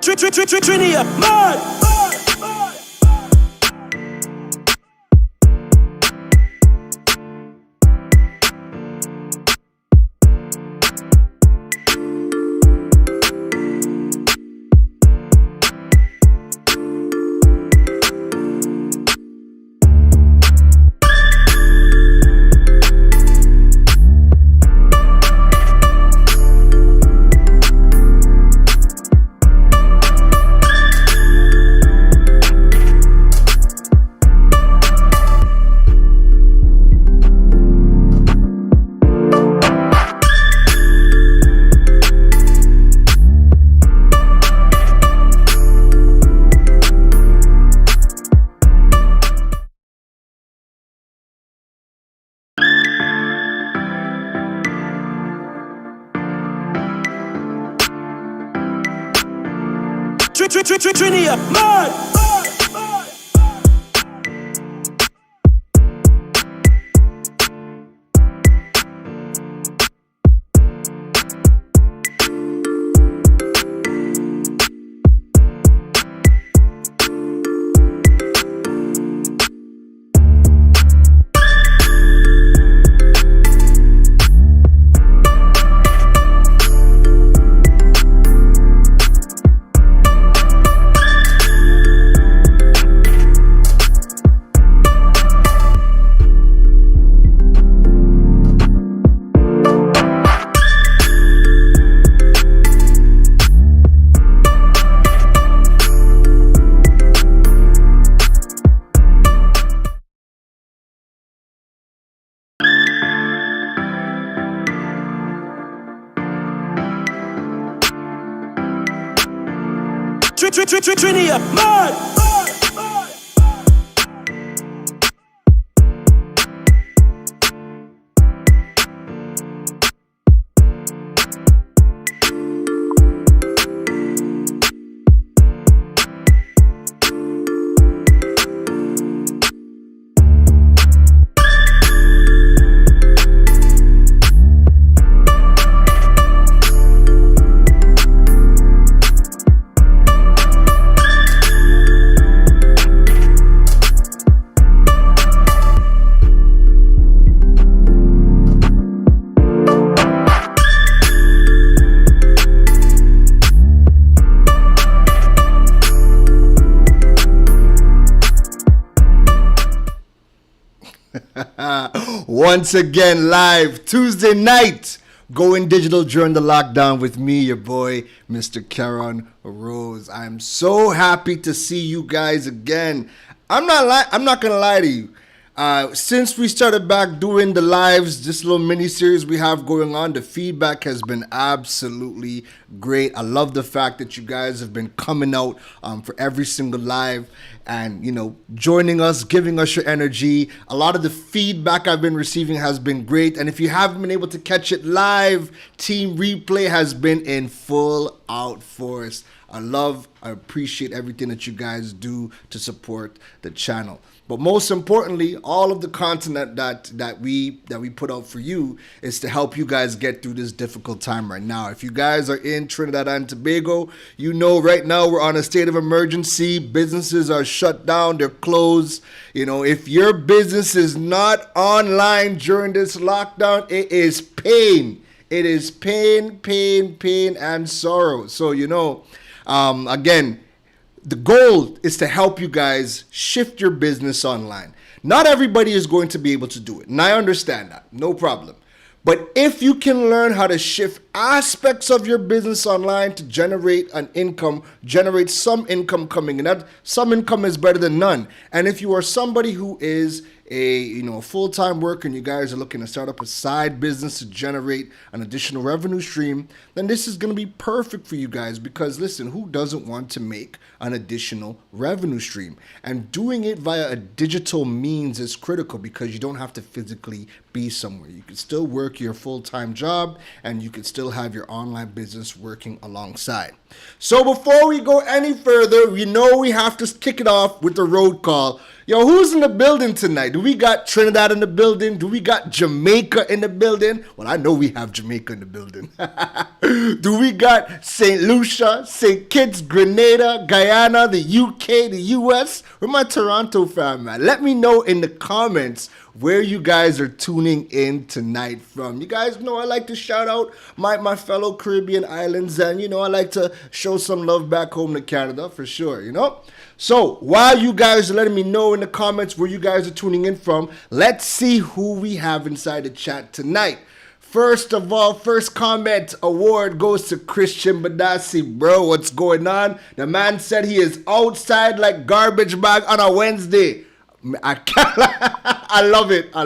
Trinia, mad. Trinia, mad. Trinia, mad. Once again, live Tuesday night, going digital during the lockdown with me, your boy, Mr. Keron Rose. I'm so happy to see you guys again. I'm not gonna lie to you. Since we started back doing the lives, this little mini series we have going on, the feedback has been absolutely great. I love the fact that you guys have been coming out for every single live and, you know, joining us, giving us your energy. A lot of the feedback I've been receiving has been great. And if you haven't been able to catch it live, Team Replay has been in full out force. I appreciate everything that you guys do to support the channel. But most importantly, all of the content that we put out for you is to help you guys get through this difficult time right now. If you guys are in Trinidad and Tobago, you know right now we're on a state of emergency. Businesses are shut down, they're closed. You know, if your business is not online during this lockdown, it is pain. It is pain, pain, pain, and sorrow. So, you know, again, the goal is to help you guys shift your business online. Not everybody is going to be able to do it, and I understand that, no problem. But if you can learn how to shift aspects of your business online to generate an income, generate some income coming in, that some income is better than none. And if you are somebody who is a full-time worker and you guys are looking to start up a side business to generate an additional revenue stream, then this is going to be perfect for you guys, because listen, who doesn't want to make an additional revenue stream? And doing it via a digital means is critical because you don't have to physically be somewhere. You could still work your full-time job and you could still have your online business working alongside. So before we go any further, we have to kick it off with the road call. Yo, who's in the building tonight? Do we got Trinidad in the building? Do we got Jamaica in the building? Well, I know we have Jamaica in the building. Do we got St. Lucia, St. Kitts, Grenada, Guyana, the UK, the US? Where my Toronto fam, man? Let me know in the comments where you guys are tuning in tonight from. You guys know I like to shout out my fellow Caribbean islands, and I like to show some love back home to Canada for sure, So while you guys are letting me know in the comments where you guys are tuning in from, let's see who we have inside the chat tonight. First of all, first comment award goes to Christian Badassi. Bro, what's going on? The man said he is outside like garbage bag on a Wednesday. I can't lie. I love it. I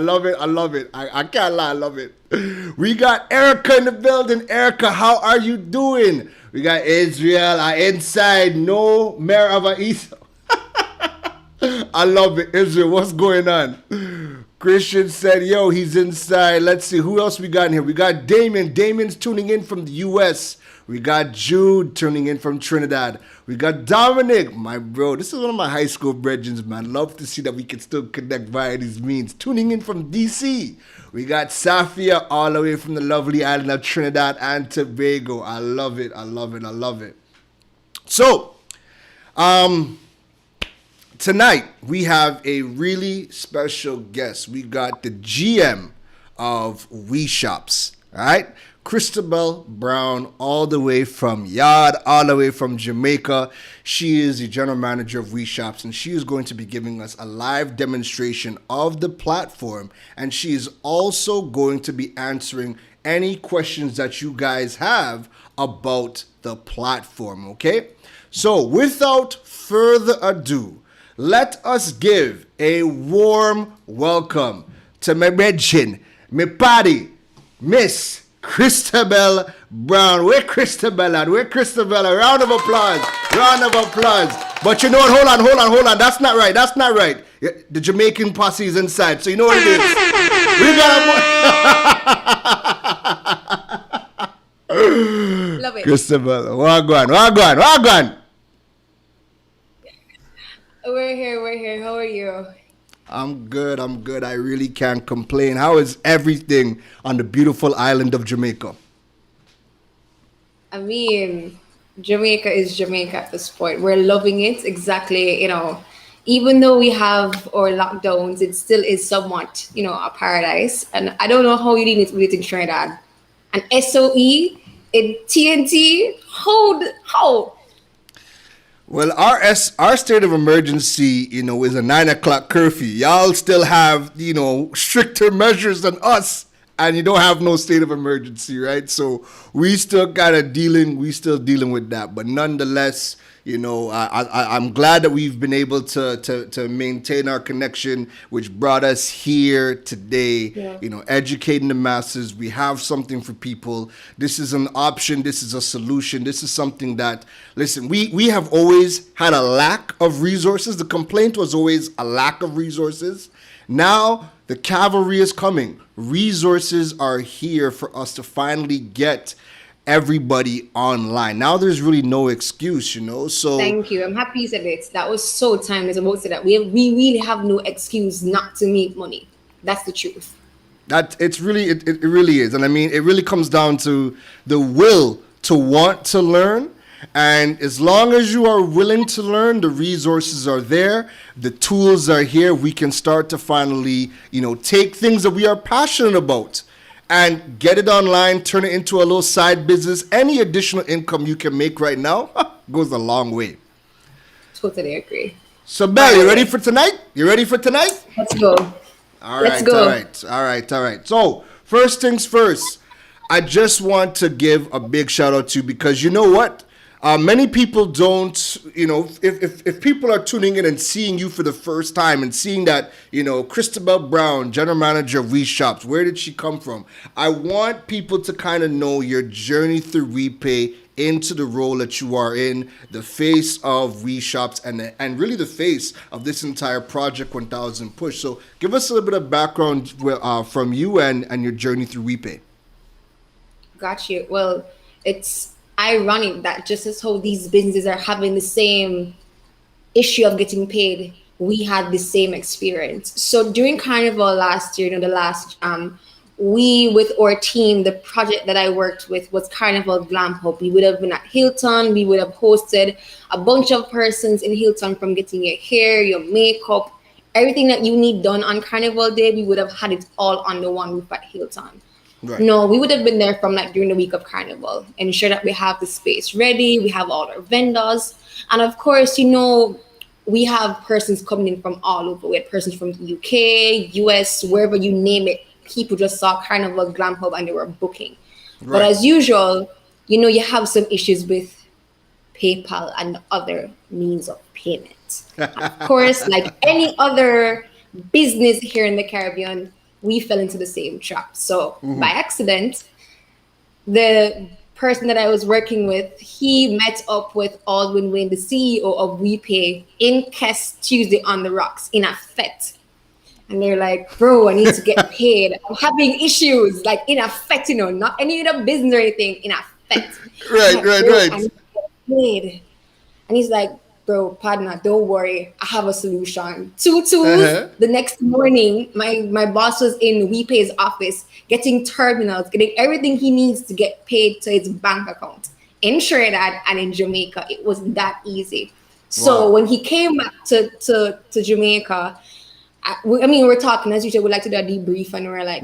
can't lie. I love it. We got Erica in the building. Erica, how are you doing? We got Israel inside. No mayor of a East. I love it. Israel, what's going on? Christian said, yo, he's inside. Let's see. Who else we got in here? We got Damien. Damien's tuning in from the U.S. We got Jude tuning in from Trinidad. We got Dominic, my bro. This is one of my high school brethren, man. Love to see that we can still connect via these means. Tuning in from D.C. We got Safia all the way from the lovely island of Trinidad and Tobago. I love it. So, tonight we have a really special guest. We got the GM of WeShops, all right? Christabelle Brown, all the way from Yard, all the way from Jamaica. She is the general manager of WeShops, and she is going to be giving us a live demonstration of the platform. And she is also going to be answering any questions that you guys have about the platform, okay? So without further ado, let us give a warm welcome to my mention, my party, Miss Christabelle Brown. Where Christabelle at? Where Christabelle? A round of applause. But you know what? Hold on. That's not right. Yeah, the Jamaican posse is inside. So you know what it is. We got a Love it. Christabelle. Wagwan. We're here. How are you? I'm good. I really can't complain. How is everything on the beautiful island of Jamaica? I mean, Jamaica is Jamaica at this point. We're loving it. Exactly. Even though we have our lockdowns, it still is somewhat, a paradise. And I don't know how you deal with it in Trinidad. And SOE in TNT, how? Well, our state of emergency, is a 9 o'clock curfew. Y'all still have, stricter measures than us, and you don't have no state of emergency, right? So we still dealing with that. But nonetheless, I'm glad that we've been able to maintain our connection, which brought us here today, Yeah. Educating the masses. We have something for people. This is an option. This is a solution. This is something that, listen, we have always had a lack of resources. The complaint was always a lack of resources. Now the cavalry is coming. Resources are here for us to finally get everybody online. Now there's really no excuse, so Thank you. I'm happy you said it. That was so timeless. I was about to say that. We really have no excuse not to make money. That's the truth. That it really is. And I mean, it really comes down to the will to want to learn. And as long as you are willing to learn, the resources are there, the tools are here. We can start to finally, take things that we are passionate about and get it online, turn it into a little side business. Any additional income you can make right now goes a long way. Totally agree. So, Belle, you ready for tonight? Let's go. All Let's go. All right. So, first things first, I just want to give a big shout out to you because you know what? Many people don't, if people are tuning in and seeing you for the first time and seeing that, Christabelle Brown, general manager of WeShops, where did she come from? I want people to kind of know your journey through WePay into the role that you are in, the face of WeShops and really the face of this entire Project 1000 push. So give us a little bit of background from you and your journey through WePay. Got you. Well, it's ironic that just as how these businesses are having the same issue of getting paid, we had the same experience. So during Carnival last year, the last we with our team, the project that I worked with was Carnival Glam Hub. We would have been at Hilton. We would have hosted a bunch of persons in Hilton, from getting your hair, your makeup, everything that you need done on Carnival Day. We would have had it all under one roof at Hilton. Right. No, we would have been there from like during the week of Carnival, ensure that we have the space ready, we have all our vendors, and of course, we have persons coming in from all over. We had persons from the UK, US, wherever you name it. People just saw Carnival Glam Hub and they were booking. Right. But as usual, you have some issues with PayPal and other means of payment. Of course, like any other business here in the Caribbean, we fell into the same trap. So by accident, the person that I was working with, he met up with Aldwin Wayne, the CEO of WePay, in Kest Tuesday on the Rocks in a fete. And they're like, bro, I need to get paid. I'm having issues, like in a fete, not any other business or anything, in a fete. Right. I need to get paid. And he's like, bro, partner, don't worry, I have a solution. The next morning, my boss was in WePay's office, getting terminals, getting everything he needs to get paid to his bank account in Trinidad and in Jamaica. It was that easy. So when he came back to Jamaica, we're talking, as usual, we like to do a debrief, and we're like,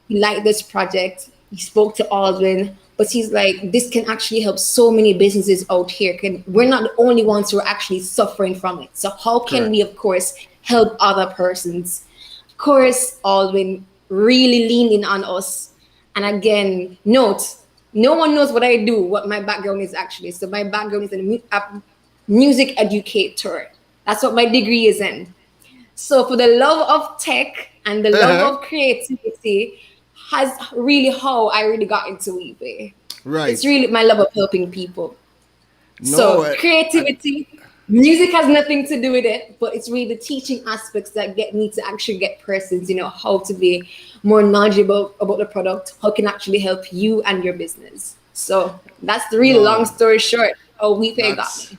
he liked this project. He spoke to Aldwin, but he's like, this can actually help so many businesses out here. We're not the only ones who are actually suffering from it. So how can we, of course, help other persons? Of course, Aldwin really leaned in on us. And again, note, no one knows what I do, what my background is actually. So my background is a music educator. That's what my degree is in. So for the love of tech and the love of creativity has really how I really got into WePay. Right. It's really my love of helping people. Creativity, music has nothing to do with it, but it's really the teaching aspects that get me to actually get persons, how to be more knowledgeable about the product, how it can actually help you and your business. So that's the really long story short. WePay got me.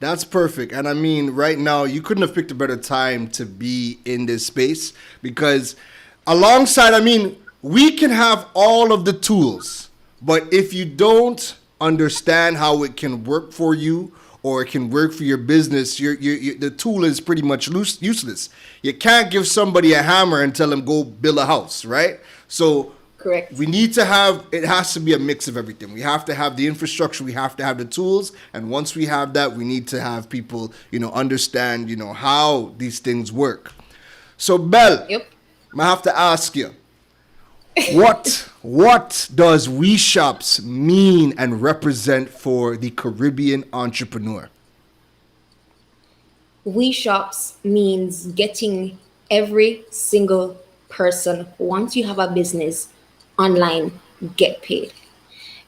That's perfect. And I mean, right now, you couldn't have picked a better time to be in this space, because alongside, we can have all of the tools, but if you don't understand how it can work for you or it can work for your business, the tool is pretty much useless. You can't give somebody a hammer and tell them go build a house, right? So correct. We need to it has to be a mix of everything. We have to have the infrastructure, we have to have the tools, and once we have that, we need to have people, understand, how these things work. So Belle, I have to ask you, what does WeShops mean and represent for the Caribbean entrepreneur? WeShops means getting every single person, once you have a business online, get paid.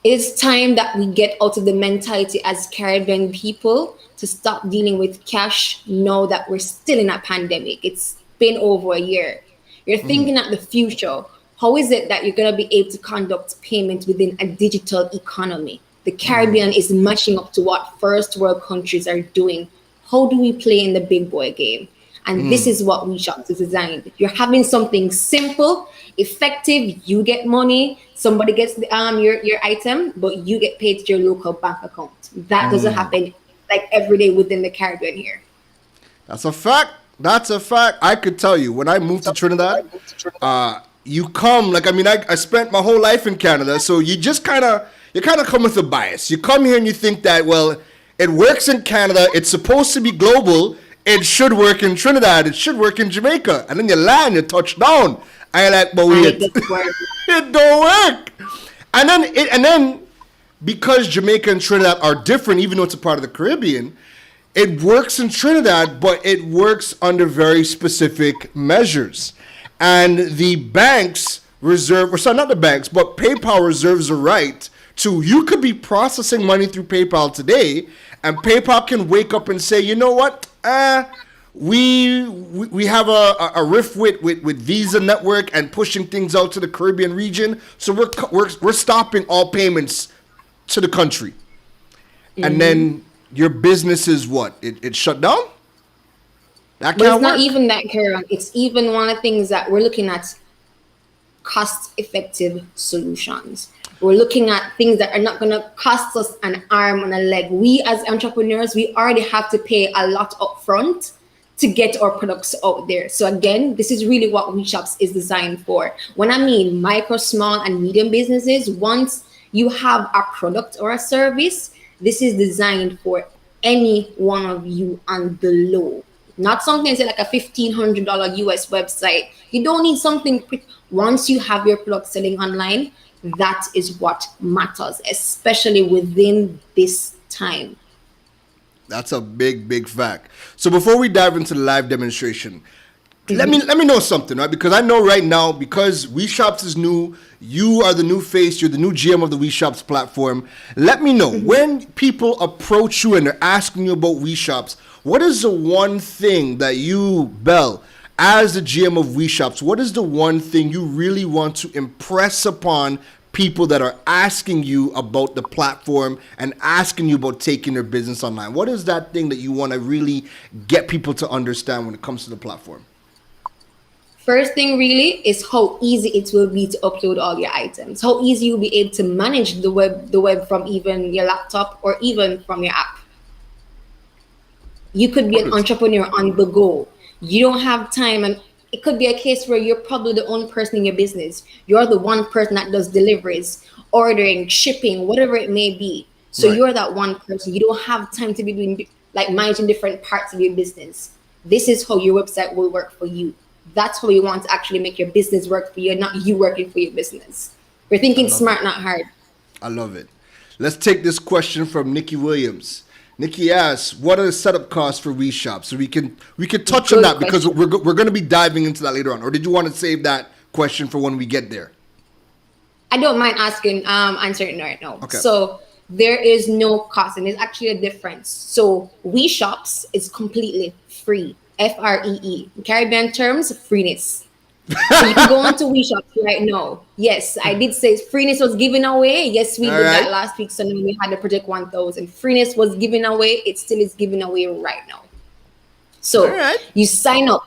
It's time that we get out of the mentality as Caribbean people to stop dealing with cash now that we're still in a pandemic. It's been over a year. You're thinking at the future. How is it that you're going to be able to conduct payments within a digital economy? The Caribbean is matching up to what first world countries are doing. How do we play in the big boy game? And this is what WeShops is designed. You're having something simple, effective, you get money, somebody gets your item, but you get paid to your local bank account. That doesn't happen like every day within the Caribbean here. That's a fact. I could tell you, when I moved to Trinidad, you come, I spent my whole life in Canada, so you kind of come with a bias. You come here and you think that, well, it works in Canada, it's supposed to be global, it should work in Trinidad, it should work in Jamaica. And then you land, you touch down. And you're like, but wait, it don't work. And then because Jamaica and Trinidad are different, even though it's a part of the Caribbean, it works in Trinidad, but it works under very specific measures. And the banks reserve, or sorry, not the banks, but PayPal reserves the right to you could be processing money through PayPal today, and PayPal can wake up and say, you know what, we have a riff with Visa network and pushing things out to the Caribbean region, so we're stopping all payments to the country, and then your business is what? It shut down? That But can't it's not work? even that, Keron. It's even one of the things that we're looking at cost-effective solutions. We're looking at things that are not going to cost us an arm and a leg. We as entrepreneurs, we already have to pay a lot up front to get our products out there. So again, this is really what WeShops is designed for. When I mean micro, small, and medium businesses, once you have a product or a service, this is designed for any one of you on the low. Not something say like a $1,500 US website. You don't need something once you have your product selling online. That is what matters, especially within this time. That's a big fact. So before we dive into the live demonstration, let me know something, right? Because I know right now, because WeShops is new, you are the new face, you're the new GM of the WeShops platform. Let me know when people approach you and they're asking you about WeShops, what is the one thing that you, Belle, as the GM of WeShops, what is the one thing you really want to impress upon people that are asking you about the platform and asking you about taking their business online? What is that thing that you want to really get people to understand when it comes to the platform? First thing really is how easy it will be to upload all your items, how easy you'll be able to manage the web from even your laptop or even from your app. You could be an entrepreneur on the go. You don't have time, and it could be a case where you're probably the only person in your business. You're the one person that does deliveries, ordering, shipping, whatever it may be. So Right. you're that one person. You don't have time to be doing like managing different parts of your business. This is how your website will work for you. That's how you want to actually make your business work for you, not you working for your business. We're thinking smart, not hard. I love it. Let's take this question from Nikki Williams. Nikki asks, "What are the setup costs for WeShops?" So we can touch on Good that because question. we're going to be diving into that later on. Or did you want to save that question for when we get there? I don't mind asking, answering right now. Okay. So there is no cost, and there's actually a difference. So WeShops is completely free. FREE. In Caribbean terms, freeness. So you can go onto WeShops right now. Yes, I did say freeness was given away. Yes, we All did right. that last week. So now we had the Project 1000. Freeness was given away. It still is given away right now. So All right. you sign up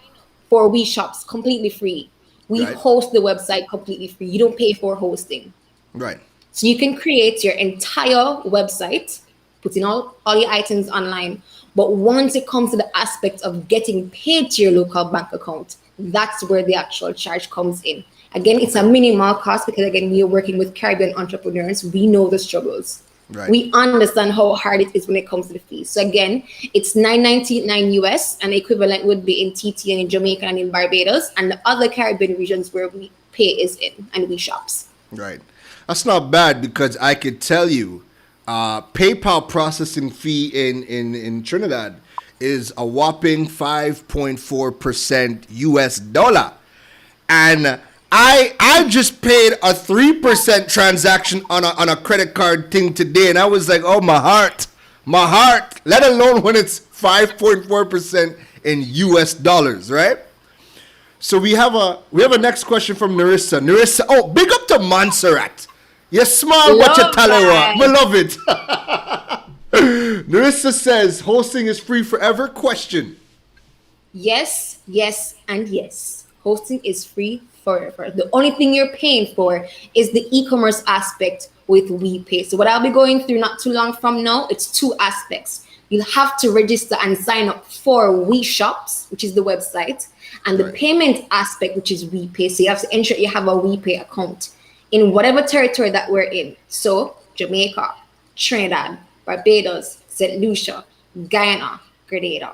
for WeShops completely free. We Right. host the website completely free. You don't pay for hosting. Right. So you can create your entire website, putting all your items online. But once it comes to the aspect of getting paid to your local bank account, that's where the actual charge comes in. Again, it's a minimal cost because again, we are working with Caribbean entrepreneurs. We know the struggles. Right. We understand how hard it is when it comes to the fees. So again, it's $9.99 US, and the equivalent would be in TT and in Jamaica and in Barbados, and the other Caribbean regions where we pay is in and WeShops. Right. That's not bad because I could tell you, PayPal processing fee in Trinidad is a whopping 5.4% US dollar. And I just paid a 3% transaction on a credit card thing today, and I was like, oh, my heart, let alone when it's 5.4% in US dollars, right? So we have a next question from Narissa. Narissa, oh, big up to Montserrat. You're small, but you're Love talawa. that. We love it. Narissa says, hosting is free forever? Question. Yes, yes, and yes. Hosting is free forever. The only thing you're paying for is the e-commerce aspect with WePay. So what I'll be going through not too long from now, it's two aspects. You'll have to register and sign up for WeShops, which is the website, and the Right. payment aspect, which is WePay. So you have to ensure you have a WePay account in whatever territory that we're in. So Jamaica, Trinidad, Barbados, St. Lucia, Guyana, Grenada,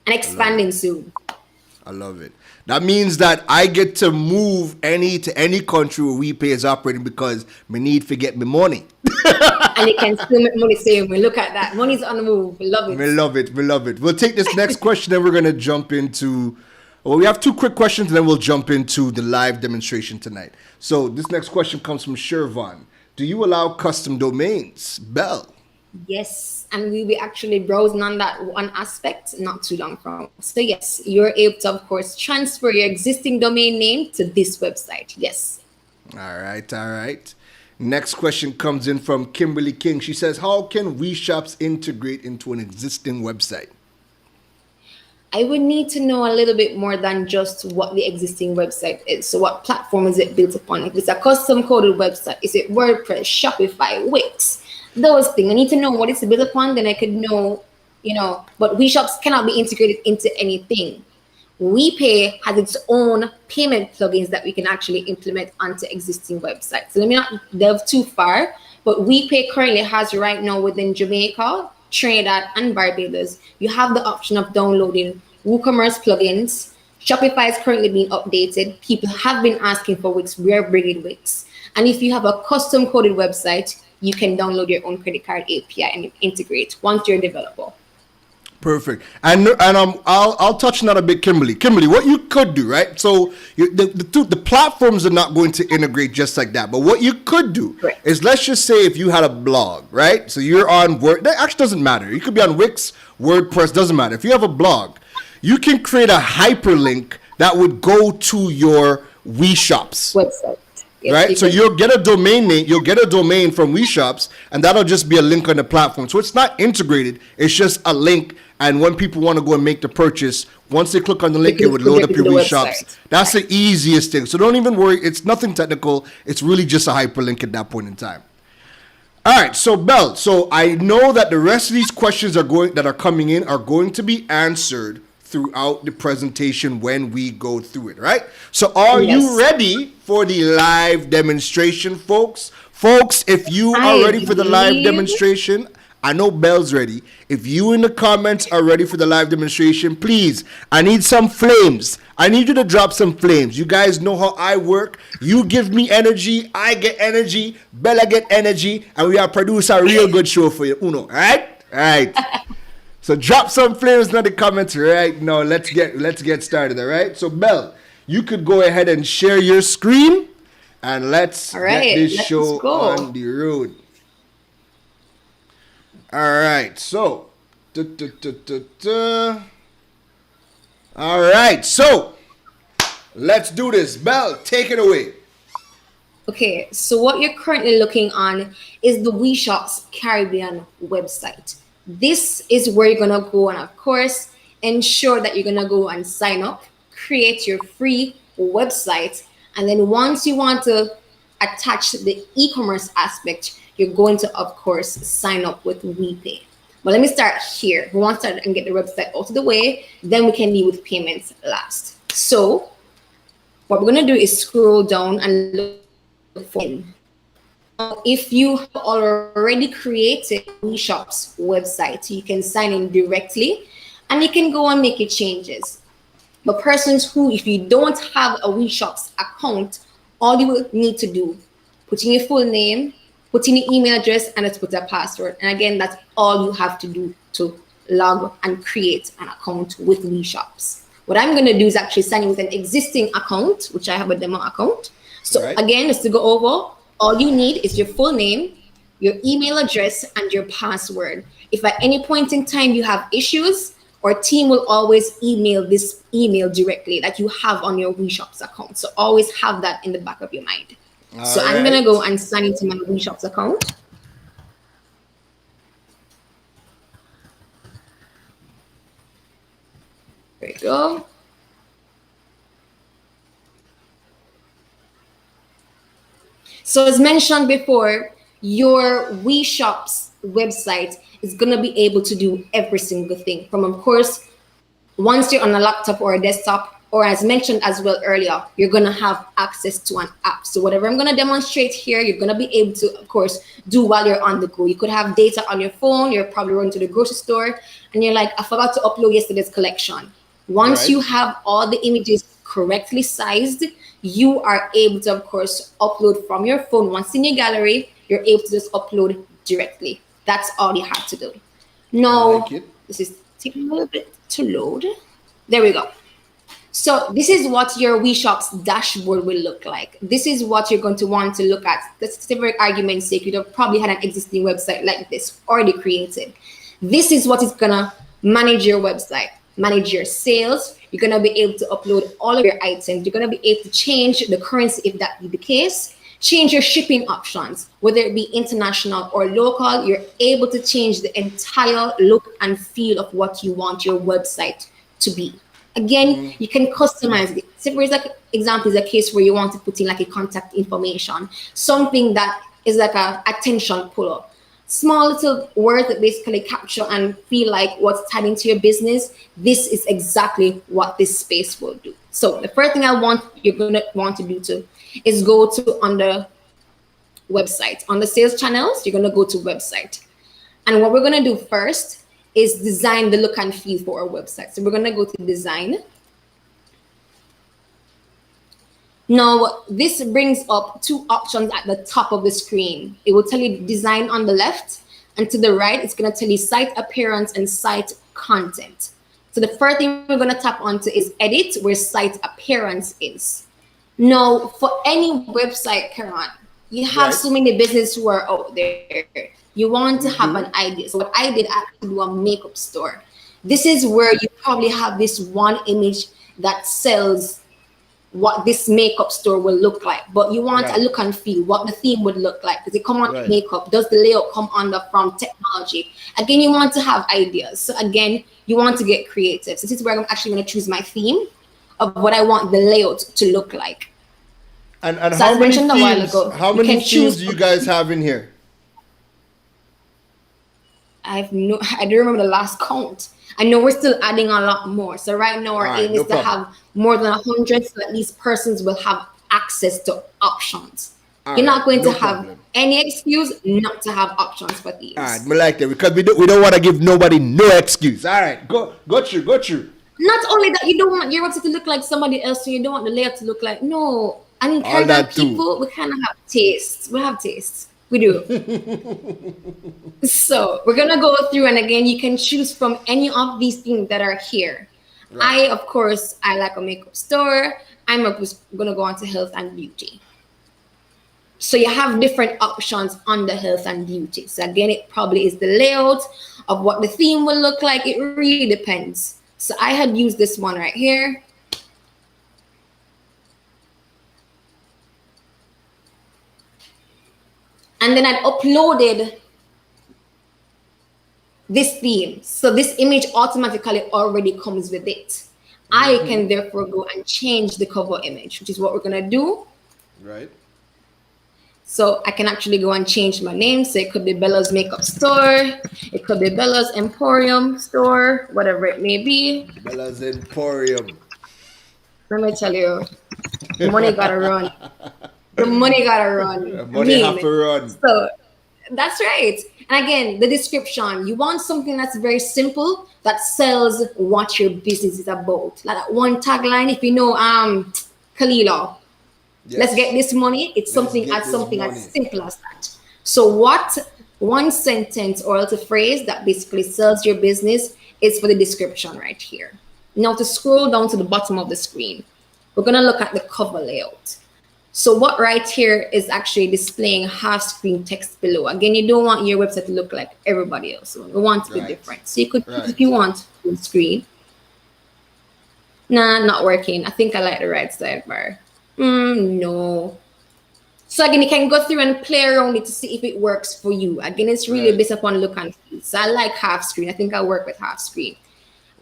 and expanding soon. I love it. That means that I get to move to any country where WePay is operating because me need to get me money. And you can still make money same way. Look at that. Money's on the move. We love it. We love it. We love it. We'll take this next question, then we're going to jump into... Well, we have two quick questions, and then we'll jump into the live demonstration tonight. So this next question comes from Shervan. do you allow custom domains? Bell. Yes, and we'll be actually browsing on that one aspect not too long from. So yes, you're able to, of course, transfer your existing domain name to this website. Yes. All right, all right. Next question comes in from Kimberly King. She says, how can WeShops integrate into an existing website? I would need to know a little bit more than just what the existing website is. So what platform is it built upon? If it's a custom coded website, is it WordPress, Shopify, Wix? Those things. I need to know what it's built upon, then I could know, but WeShops cannot be integrated into anything. WePay has its own payment plugins that we can actually implement onto existing websites. So let me not delve too far, but WePay currently has right now within Jamaica, Trinidad, and Barbados, you have the option of downloading WooCommerce plugins. Shopify is currently being updated. People have been asking for Wix. We are bringing Wix. And if you have a custom coded website, you can download your own credit card API and integrate once you're a developer. Perfect. And I'll touch on that a bit, Kimberly. Kimberly, what you could do, right? So the platforms are not going to integrate just like that. But what you could do is, let's just say if you had a blog, right? So you're on Word. That actually doesn't matter. You could be on Wix, WordPress, doesn't matter. If you have a blog, you can create a hyperlink that would go to your WeShops website. Yes, right? So you'll get a domain name, you'll get a domain from WeShops, and that'll just be a link on the platform. So it's not integrated, it's just a link. And when people want to go and make the purchase, once they click on the link, it would load up your WeShops. That's the easiest thing. So don't even worry, it's nothing technical. It's really just a hyperlink at that point in time. All right, so Belle, so I know that the rest of these questions that are coming in are going to be answered throughout the presentation when we go through it, right? So are you ready for the live demonstration, folks? Folks, if you are ready for the live demonstration, I know Belle's ready. If you in the comments are ready for the live demonstration, please, I need some flames. I need you to drop some flames. You guys know how I work. You give me energy, I get energy, Bella get energy, and we are produce a real good show for you. Uno, all right? All right. So drop some flames in the comments right now. Let's get started, all right? So Belle, you could go ahead and share your screen, and let's get this show on the road. All right, so all right, so let's do this. Belle, take it away. Okay, so what you're currently looking on is the WeShops Caribbean website. This is where you're gonna go and, of course, ensure that you're gonna go and sign up, create your free website, and then once you want to attach the e-commerce aspect, you're going to, of course, sign up with WePay. But let me start here. We want to start and get the website out of the way, then we can deal with payments last. So what we're gonna do is scroll down and look for it. If you have already created WeShops website, you can sign in directly and you can go and make your changes. But persons who, if you don't have a WeShops account, all you will need to do, put in your full name, put in your email address, and let's put a password. And again, that's all you have to do to log and create an account with WeShops. What I'm going to do is actually sign in with an existing account, which I have a demo account. So again, just to go over, all you need is your full name, your email address, and your password. If at any point in time you have issues, our team will always email this email directly that you have on your WeShops account. So always have that in the back of your mind. So I'm going to go and sign into my WeShops account. There you go. So as mentioned before, your WeShops website is going to be able to do every single thing from, of course, once you're on a laptop or a desktop, or as mentioned as well earlier, you're going to have access to an app. So whatever I'm going to demonstrate here, you're going to be able to, of course, do while you're on the go. You could have data on your phone. You're probably running to the grocery store and you're like, I forgot to upload yesterday's collection. Once you have all the images correctly sized, you are able to, of course, upload from your phone. Once in your gallery, you're able to just upload directly. That's all you have to do. Now, this is taking a little bit to load. There we go. So this is what your WeShops dashboard will look like. This is what you're going to want to look at. That's for argument's sake, you'd have probably had an existing website like this already created. This is what is gonna manage your website, manage your sales. You're gonna be able to upload all of your items. You're gonna be able to change the currency if that be the case. Change your shipping options, whether it be international or local. You're able to change the entire look and feel of what you want your website to be. Again, you can customize it. Say for example, is a case where you want to put in like a contact information, something that is like a attention puller. Small little words that basically capture and feel like what's tied into your business. This is exactly what this space will do. So the first thing you're gonna want to do too is go to under website. On the sales channels, you're gonna go to website. And what we're gonna do first is design the look and feel for our website. So we're gonna go to design. Now, this brings up two options at the top of the screen. It will tell you design on the left, and to the right, it's gonna tell you site appearance and site content. So the first thing we're gonna tap onto is edit, where site appearance is. Now, for any website, Keron, you have so many businesses who are out there. You want to have an idea. So what I did, I actually do a makeup store. This is where you probably have this one image that sells what this makeup store will look like, but you want a look and feel what the theme would look like. Does it come on makeup? Does the layout come under from technology? Again, you want to have ideas. So again, you want to get creative. So this is where I'm actually going to choose my theme of what I want the layout to look like. And so how many themes, a while ago, how many themes do you guys have in here? I don't remember the last count. I know we're still adding a lot more. So right now our aim is to have more than 100, so at least persons will have access to options. You're not going to have any excuse not to have options for these. All right, we like that because we don't want to give nobody no excuse. All right, go through. Not only that, you don't want your website to look like somebody else, so you don't want the layout to look like no. I mean, people, we kind of have tastes. We have tastes. We do. So we're gonna go through, and again, you can choose from any of these things that are here. Of course, I like a makeup store. I'm gonna go on to health and beauty. So you have different options on the health and beauty. So again, it probably is the layout of what the theme will look like. It really depends. So I had used this one right here. And then I uploaded this theme. So this image automatically already comes with it. I can therefore go and change the cover image, which is what we're gonna do. Right. So I can actually go and change my name. So it could be Bella's Makeup Store. It could be Bella's Emporium Store, whatever it may be. Bella's Emporium. Let me tell you, the money gotta run. The money gotta run. The money have to run. So that's right. And again, the description. You want something that's very simple that sells what your business is about. Like that one tagline, if you know Kalila. Yes. Let's get this money. It's something as simple as that. So what one sentence or else a phrase that basically sells your business is for the description right here. Now to scroll down to the bottom of the screen, we're gonna look at the cover layout. So what right here is actually displaying half screen text below. Again, you don't want your website to look like everybody else. We want to be different. So you could, if you want, full screen. Nah, not working. I think I like the right sidebar. No. So again, you can go through and play around it to see if it works for you. Again, it's really based upon look and feel. So I like half screen. I think I'll work with half screen.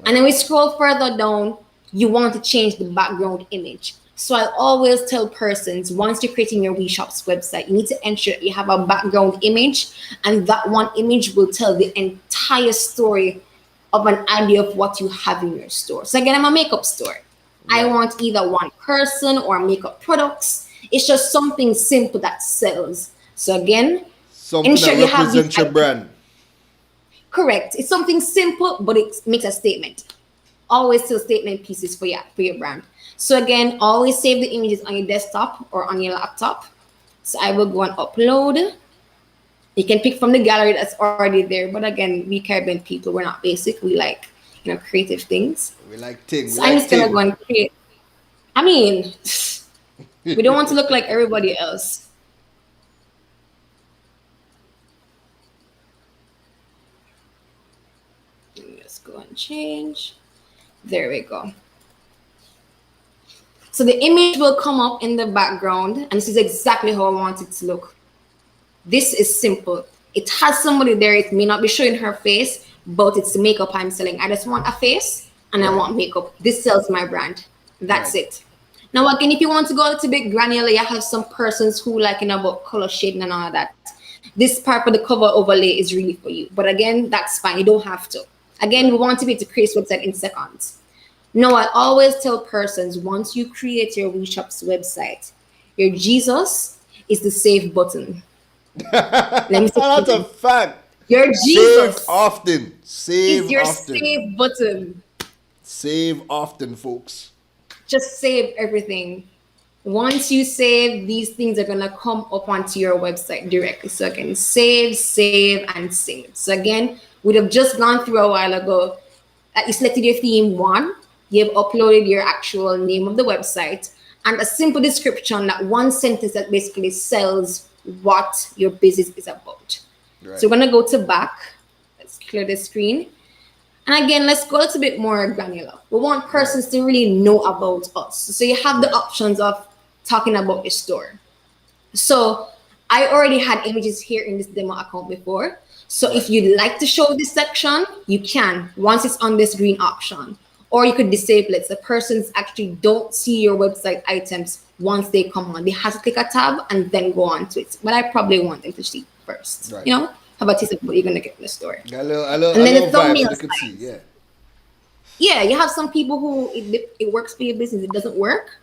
And then we scroll further down, you want to change the background image. So I always tell persons, once you're creating your WeShops website, you need to ensure you have a background image, and that one image will tell the entire story of an idea of what you have in your store. So again, I'm a makeup store. I want either one person or makeup products. It's just something simple that sells. So again, something that represents your brand. Correct. It's something simple, but it makes a statement. Always still statement pieces for your brand. So again, always save the images on your desktop or on your laptop. So I will go and upload. You can pick from the gallery that's already there. But again, we Caribbean people, we're not basic. We like, creative things. We like things. So I'm just gonna go and create. I mean, we don't want to look like everybody else. Let's go and change. There we go. So the image will come up in the background, and this is exactly how I want it to look. This is simple. It has somebody there. It may not be showing her face, but it's the makeup I'm selling. I just want a face and I want makeup. This sells my brand. That's it. Now, again, if you want to go a little bit granular, you have some persons who like, about color shading and all of that. This part for the cover overlay is really for you. But again, that's fine. You don't have to. Again, we want to be able to create a website in seconds. Now, I always tell persons, once you create your WeShops website, your Jesus is the save button. Let me say That's a fact. your Jesus Save often. Save is your often. save button. Save often, folks. Just save everything. Once you save, these things are gonna come up onto your website directly. So again, save, and save. So again, we'd have just gone through a while ago that you selected your theme 1, you've uploaded your actual name of the website, and a simple description, that one sentence that basically sells what your business is about. Right. So we're gonna go to back. Let's clear the screen. And again, let's go a little bit more granular. We want persons to really know about us. So you have the options of talking about your store. So I already had images here in this demo account before. So if you'd like to show this section, you can, once it's on this green option. Or you could disable it. So persons actually don't see your website items once they come on. They have to click a tab and then go on to it. But I probably want them to see first. Right. How about this? What you're gonna get in the store? A little And then the vibe thumbnail so they can see, size. Yeah, you have some people who it works for your business, it doesn't work.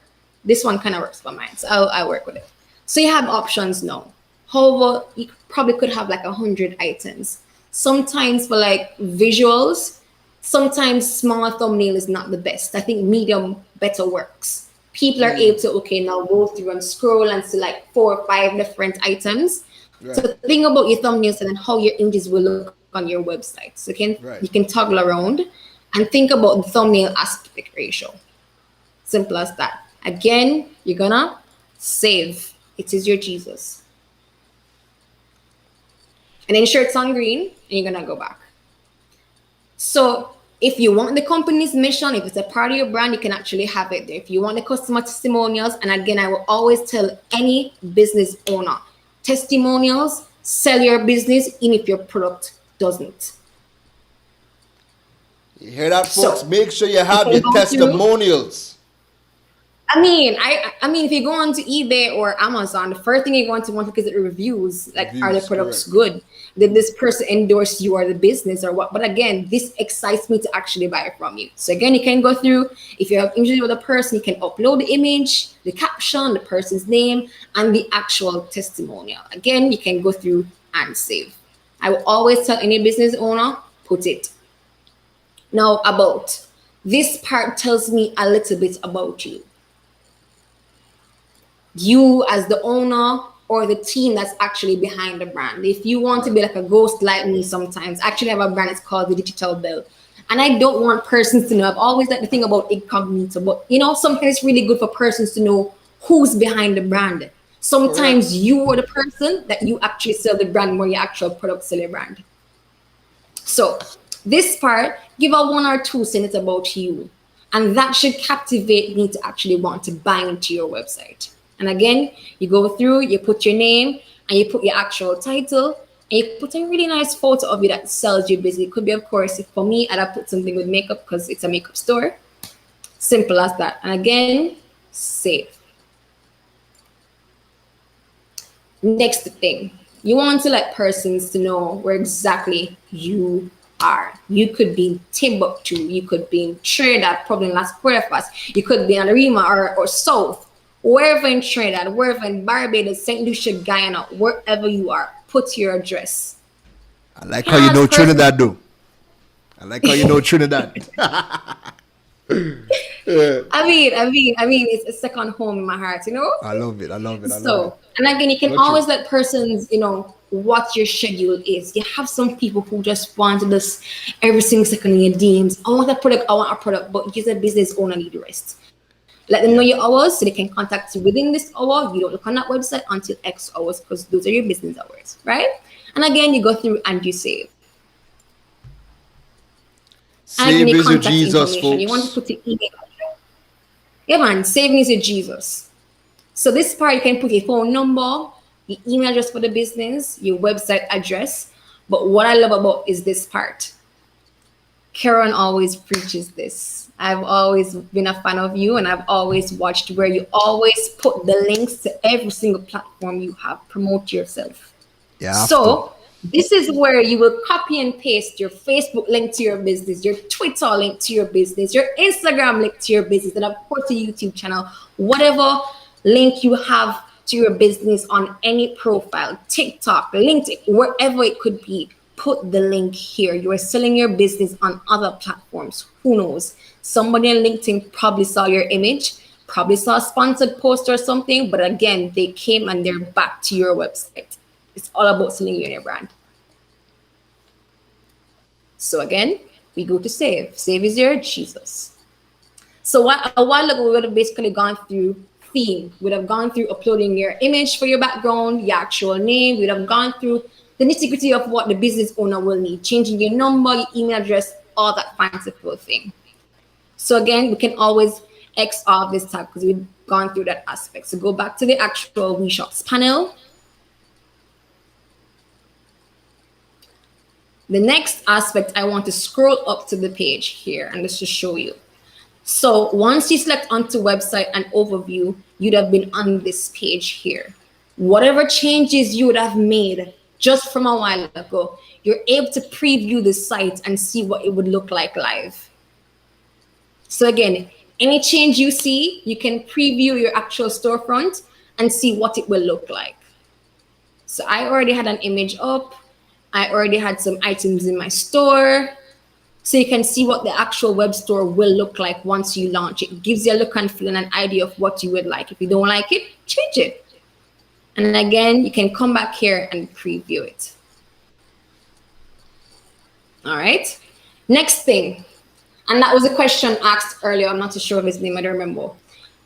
This one kind of works for mine, so I work with it. So you have options now. However, you probably could have like 100 items. Sometimes for like visuals, sometimes small thumbnail is not the best. I think medium better works. People are able to, now go through and scroll and see like 4 or 5 different items. Right. So think about your thumbnails and then how your images will look on your website. So you can toggle around and think about the thumbnail aspect ratio. Simple as that. Again, you're gonna save. It is your Jesus. And ensure it's on green, and you're gonna go back. So if you want the company's mission, if it's a part of your brand, you can actually have it there. If you want the customer testimonials, and again, I will always tell any business owner, testimonials sell your business even if your product doesn't. You hear that, folks? So, Make sure you have you your can go through- testimonials. I mean, if you go on to eBay or Amazon, the first thing you're going to want to look is the reviews. Like, are the products good? Did this person endorse you or the business or what? But again, this excites me to actually buy it from you. So again, you can go through. If you have images with a person, you can upload the image, the caption, the person's name, and the actual testimonial. Again, you can go through and save. I will always tell any business owner, put it. Now, about this part tells me a little bit about you. You as the owner or the team that's actually behind the brand. If you want to be like a ghost like me sometimes, I actually have a brand, it's called the Digital Bell. And I don't want persons to know. I've always liked the thing about incognito, but sometimes it's really good for persons to know who's behind the brand. Sometimes you are the person that you actually sell the brand more your actual product sell your brand. So this part, give out 1 or 2 sentences about you. And that should captivate me to actually want to buy into your website. And again, you go through, you put your name and you put your actual title and you put a really nice photo of you that sells your business. It could be, of course, for me, I'd put something with makeup because it's a makeup store. Simple as that. And again, save. Next thing, you want to let persons to know where exactly you are. You could be in Timbuktu, you could be in Trinidad, probably in Las Puertas, you could be in Arima or South. Wherever in Trinidad, wherever in Barbados, St. Lucia, Guyana, wherever you are, put your address. I like how you know Trinidad, though. I like how you know Trinidad. I mean, it's a second home in my heart, I love it. And again, you can always let persons, what your schedule is. You have some people who just want this every single second in your DMs. I want a product, but you as a business owner need rest. Let them know Yeah. your hours so they can contact you within this hour. You don't look on that website until X hours because those are your business hours, right? And again, you go through and you save. And again, Save your is your contact Jesus, information. You want to folks. put your email address. Yeah, man, saving is your Jesus. So this part, you can put your phone number, your email address for the business, your website address. But what I love about is this part. Keron always preaches this. I've always been a fan of you, and I've always watched where you always put the links to every single platform you have. Promote yourself. You have to. So this is where you will copy and paste your Facebook link to your business, your Twitter link to your business, your Instagram link to your business, and of course your YouTube channel, whatever link you have to your business on any profile, TikTok, LinkedIn, wherever it could be. Put the link here. You are selling your business on other platforms. Who knows? Somebody on LinkedIn probably saw your image, probably saw a sponsored post or something, but again, they came and they're back to your website. It's all about selling you and your brand. So again, we go to save. Save is your Jesus. So a while ago, we would have basically gone through theme. We'd have gone through uploading your image for your background, your actual name. We'd have gone through the nitty-gritty of what the business owner will need, changing your number, your email address, all that fanciful thing. So again, we can always X off this tab because we've gone through that aspect. So go back to the actual WeShops panel. The next aspect, I want to scroll up to the page here and let's just show you. So once you select onto website and overview, you'd have been on this page here. Whatever changes you would have made just from a while ago, you're able to preview the site and see what it would look like live. So again, any change you see, you can preview your actual storefront and see what it will look like. So I already had an image up. I already had some items in my store. So you can see what the actual web store will look like once you launch it. It gives you a look and feel and an idea of what you would like. If you don't like it, change it. And again, you can come back here and preview it. All right. Next thing, and that was a question asked earlier. I'm not too sure of his name. I don't remember.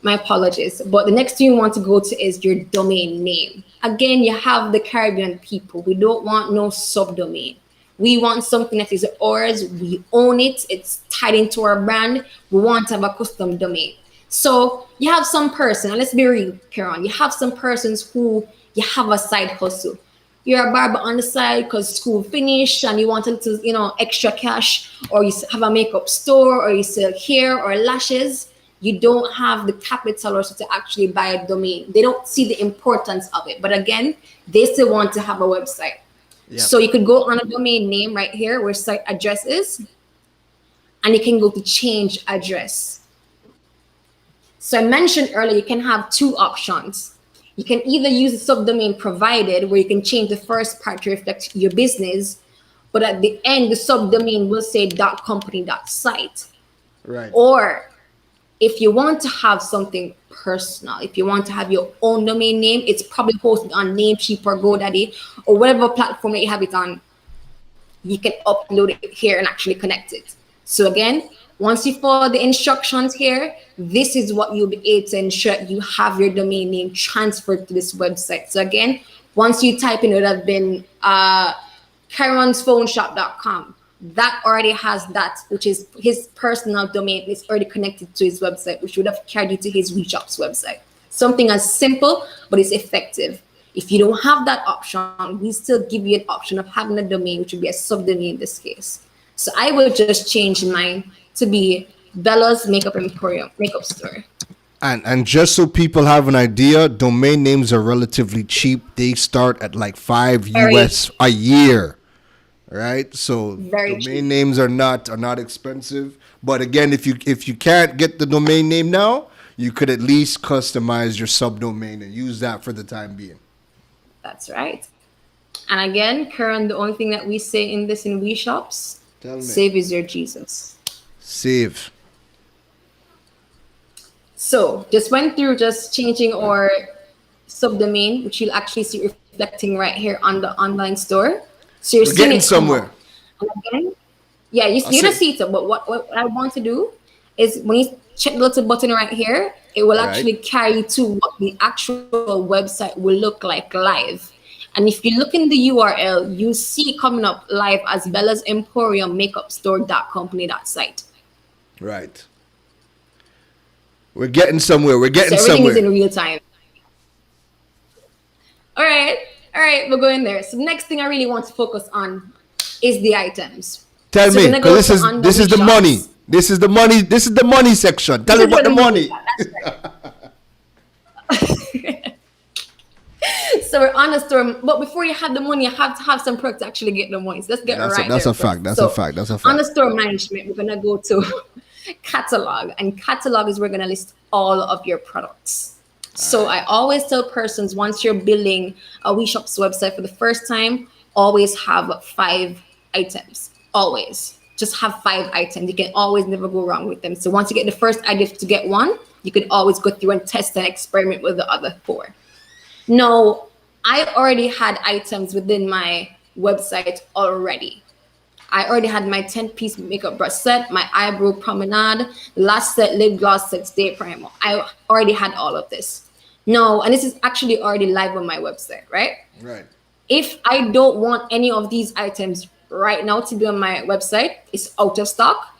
My apologies. But the next thing you want to go to is your domain name. Again, you have the Caribbean people. We don't want no subdomain. We want something that is ours. We own it. It's tied into our brand. We want to have a custom domain. So you have some person, and let's be real, Keron, you have some persons who you have a side hustle. You're a barber on the side because school finished and you want a little, extra cash, or you have a makeup store, or you sell hair or lashes. You don't have the capital or so to actually buy a domain. They don't see the importance of it. But again, they still want to have a website. Yep. So you could go on a domain name right here where site address is, and you can go to change address. So I mentioned earlier, you can have two options. You can either use the subdomain provided where you can change the first part to reflect your business, but at the end, the subdomain will say .company.site. Right. Or if you want to have something personal, if you want to have your own domain name, it's probably posted on Namecheap or GoDaddy or whatever platform that you have it on. You can upload it here and actually connect it. So again, once you follow the instructions here, this is what you'll be able to ensure you have your domain name transferred to this website. So again, once you type in, it would have been keronsphoneshop.com. That already has that, which is his personal domain. It's already connected to his website, which would have carried you to his WeShops website. Something as simple, but it's effective. If you don't have that option, we still give you an option of having a domain, which would be a subdomain in this case. So I will just change mine to be Bella's Makeup Emporium, makeup store. And just so people have an idea, domain names are relatively cheap. They start at like $5 a year. Right? So Very domain cheap. names are not expensive. But again, if you can't get the domain name now, you could at least customize your subdomain and use that for the time being. That's right. And again, Keron, the only thing that we say in WeShops, save is your Jesus. Save. So just went through just changing our subdomain, which you'll actually see reflecting right here on the online store. So you're getting somewhere. And again, yeah, you're gonna see it. But what I want to do is when you check the little button right here. It will Right. actually carry you to what the actual website will look like live. And if you look in the URL, you see coming up live as Bella's Emporium Makeup Store.company.site. Right. We're getting somewhere. We're So getting everything is somewhere. in real time. All right, we'll go in there. So the next thing I really want to focus on is the items. Tell So me, we're gonna go because to under this is the WeShops. money. This is the money. This is the money section. Tell me This is about the where money. That's right. So we're on the store, but before you have the money, you have to have some product to actually get the money. So let's get right That's there a fact. first. That's So a fact. That's a on the fact. store management, we're gonna go to catalog, and catalog is where we're gonna list all of your products. So I always tell persons, once you're building a WeShops website for the first time, always have 5 items. Always. Just have 5 items. You can always never go wrong with them. So once you get the first idea to get one, you can always go through and test and experiment with the other 4. Now, I already had items within my website already. I already had my 10-piece makeup brush set, my eyebrow promenade, last set, lip gloss set, stay primer. I already had all of this. No, and this is actually already live on my website, right? Right. If I don't want any of these items right now to be on my website, it's out of stock.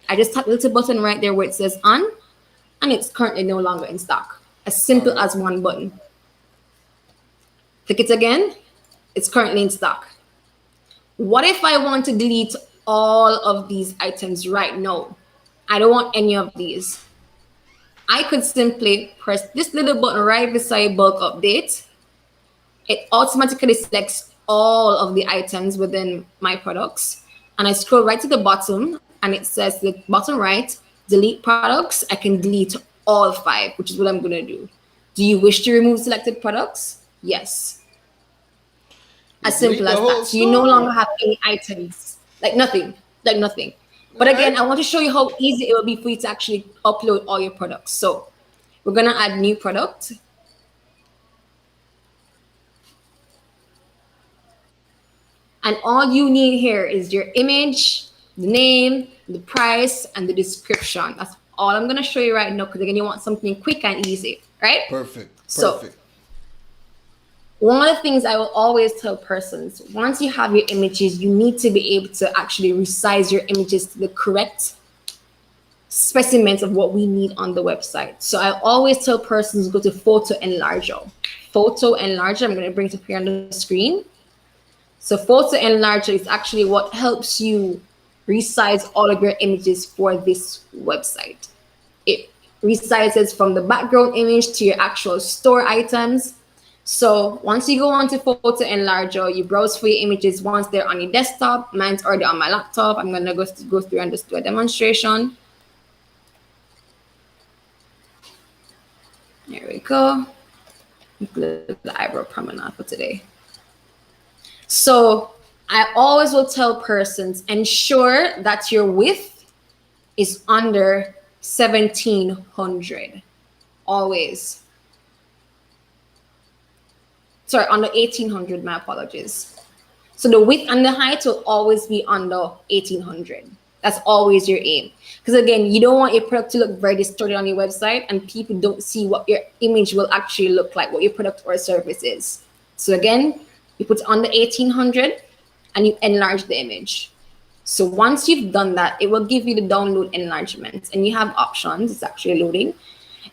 I just tap the little button right there where it says on, and it's currently no longer in stock. As simple as one button. Click it again, it's currently in stock. What if I want to delete all of these items right now? I don't want any of these. I could simply press this little button right beside bulk update. It automatically selects all of the items within my products. And I scroll right to the bottom and it says the bottom right, delete products. I can delete all 5, which is what I'm gonna do. Do you wish to remove selected products? Yes. As simple as that. So you no longer have any items, like nothing. But again, I want to show you how easy it will be for you to actually upload all your products. So we're gonna add new product. And all you need here is your image, the name, the price, and the description. That's all I'm gonna show you right now, because again, you want something quick and easy, right? Perfect. So, Perfect. one of the things I will always tell persons, once you have your images, you need to be able to actually resize your images to the correct specimens of what we need on the website. So I always tell persons, go to Photo Enlarger. Photo Enlarger, I'm going to bring it up here on the screen. So Photo Enlarger is actually what helps you resize all of your images for this website. It resizes from the background image to your actual store items. So once you go onto Photo Enlarger, you browse for your images once they're on your desktop. Mine's already on my laptop. I'm gonna go through and just do a demonstration. There we go. The eyebrow promenade for today. So I always will tell persons, ensure that your width is under 1700. Always. Sorry, under 1800, my apologies. So the width and the height will always be under 1800. That's always your aim. Because again, you don't want your product to look very distorted on your website and people don't see what your image will actually look like, what your product or service is. So again, you put under 1800 and you enlarge the image. So once you've done that, it will give you the download enlargement and you have options. It's actually loading.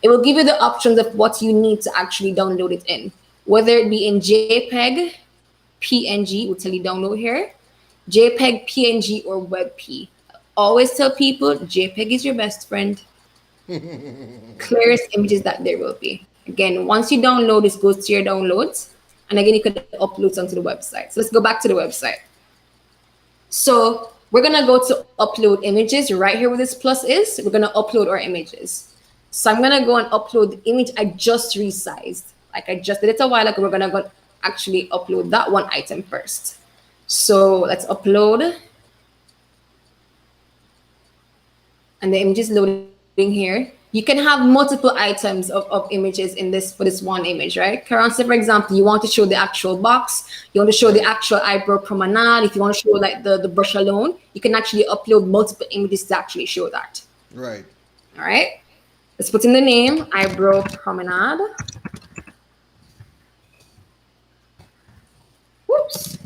It will give you the options of what you need to actually download it in. Whether it be in JPEG, PNG, will tell you download here, JPEG, PNG, or WebP. Always tell people JPEG is your best friend. Clearest images that there will be. Again, once you download, this goes to your downloads. And again, you can upload onto the website. So let's go back to the website. So we're going to go to upload images right here where this plus is. We're going to upload our images. So I'm going to go and upload the image I just resized. Like I just did it a while ago. We're going to go actually upload that one item first. So let's upload. And the image is loading here. You can have multiple items of images in this for this one image, right? Keron, say for example, you want to show the actual box, you want to show the actual eyebrow promenade, if you want to show like the brush alone, you can actually upload multiple images to actually show that. Right. All right. Let's put in the name, Eyebrow Promenade. Whoops.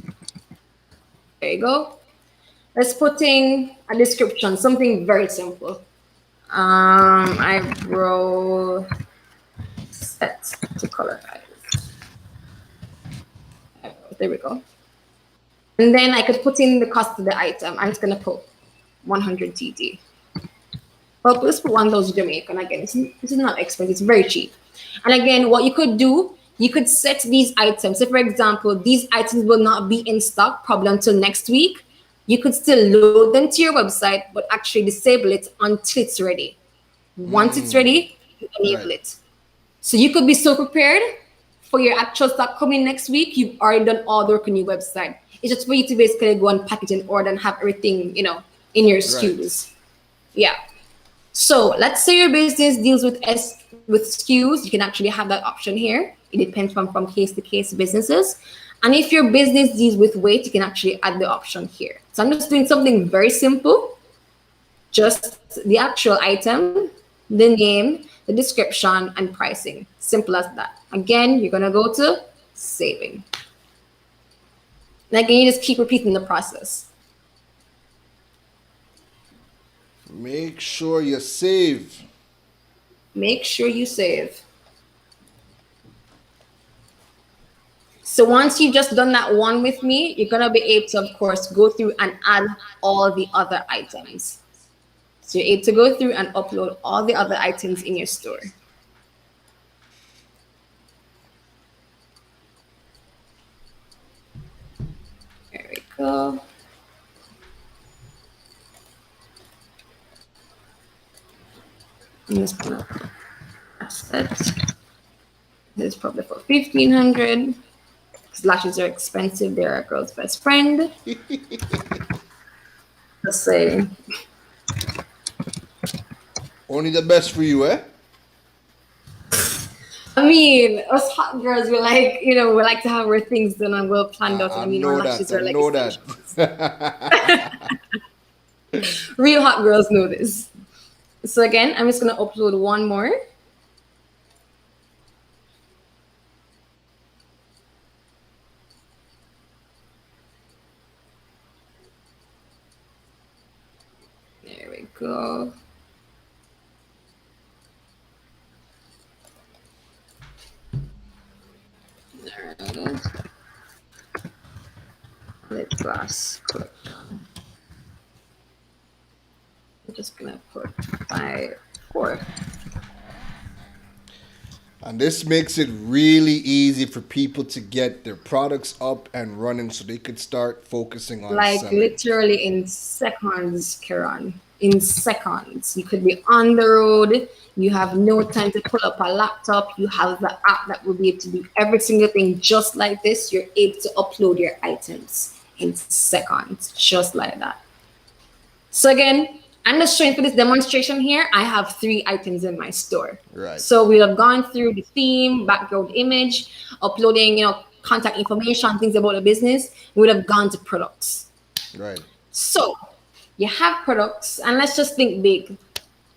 There you go. Let's put in a description, something very simple. Eyebrow set to colorize. There we go. And then I could put in the cost of the item. I'm just gonna put 100 TT. Well, let's put 1,000 Jamaican again. This is not expensive, it's very cheap. And again, what you could do, you could set these items. So for example, these items will not be in stock probably until next week. You could still load them to your website, but actually disable it until it's ready. Once it's ready, you enable it. So you could be so prepared for your actual stock coming next week. You've already done all the work on your website. It's just for you to basically go and package and order and have everything, in your SKUs. Yeah. So let's say your business deals with SKUs. You can actually have that option here. It depends from case to case businesses. And if your business deals with weight, you can actually add the option here. So I'm just doing something very simple. Just the actual item, the name, the description, and pricing. Simple as that. Again, you're gonna go to saving. And again, you just keep repeating the process. Make sure you save. Make sure you save. So once you've just done that one with me, you're gonna be able to, of course, go through and add all the other items. So you're able to go through and upload all the other items in your store. There we go. I'm just gonna asset. This is probably for 1,500. Because lashes are expensive. They're a girl's best friend. Let's say. Only the best for you, eh? I mean, us hot girls, we like, we like to have our things done and well planned out. I mean, our lashes are like real hot girls know this. So again, I'm just gonna upload one more. There we go. Lip gloss collection. I'm just gonna put 4. And this makes it really easy for people to get their products up and running so they could start focusing on selling. Literally in seconds, Keron. In seconds. You could be on the road. You have no time to pull up a laptop. You have the app that will be able to do every single thing just like this. You're able to upload your items in seconds, just like that. So again, I'm just showing for this demonstration here. I have 3 items in my store. Right. So we'll have gone through the theme, background image, uploading, contact information, things about the business. We would have gone to products. Right. So you have products, and let's just think big.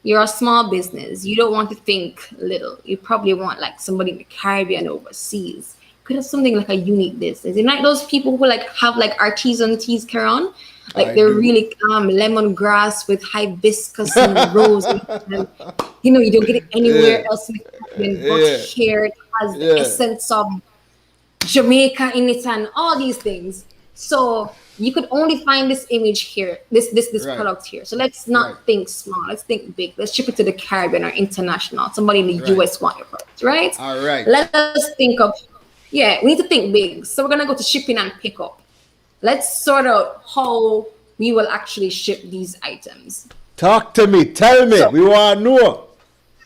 You're a small business. You don't want to think little. You probably want like somebody in the Caribbean overseas. Could have something like a unique business. You know, like those people who have artisan teas, Keron. They're really lemongrass with hibiscus and rose. And, you don't get it anywhere else in the Caribbean but here. It has the essence of Jamaica in it and all these things. So you could only find this image here, this product here. So let's not think small. Let's think big. Let's ship it to the Caribbean or international. Somebody in the US want your product, right? All right. Let us think of, we need to think big. So we're gonna go to shipping and pickup. Let's sort out how we will actually ship these items. Talk to me. Tell me. We want to know.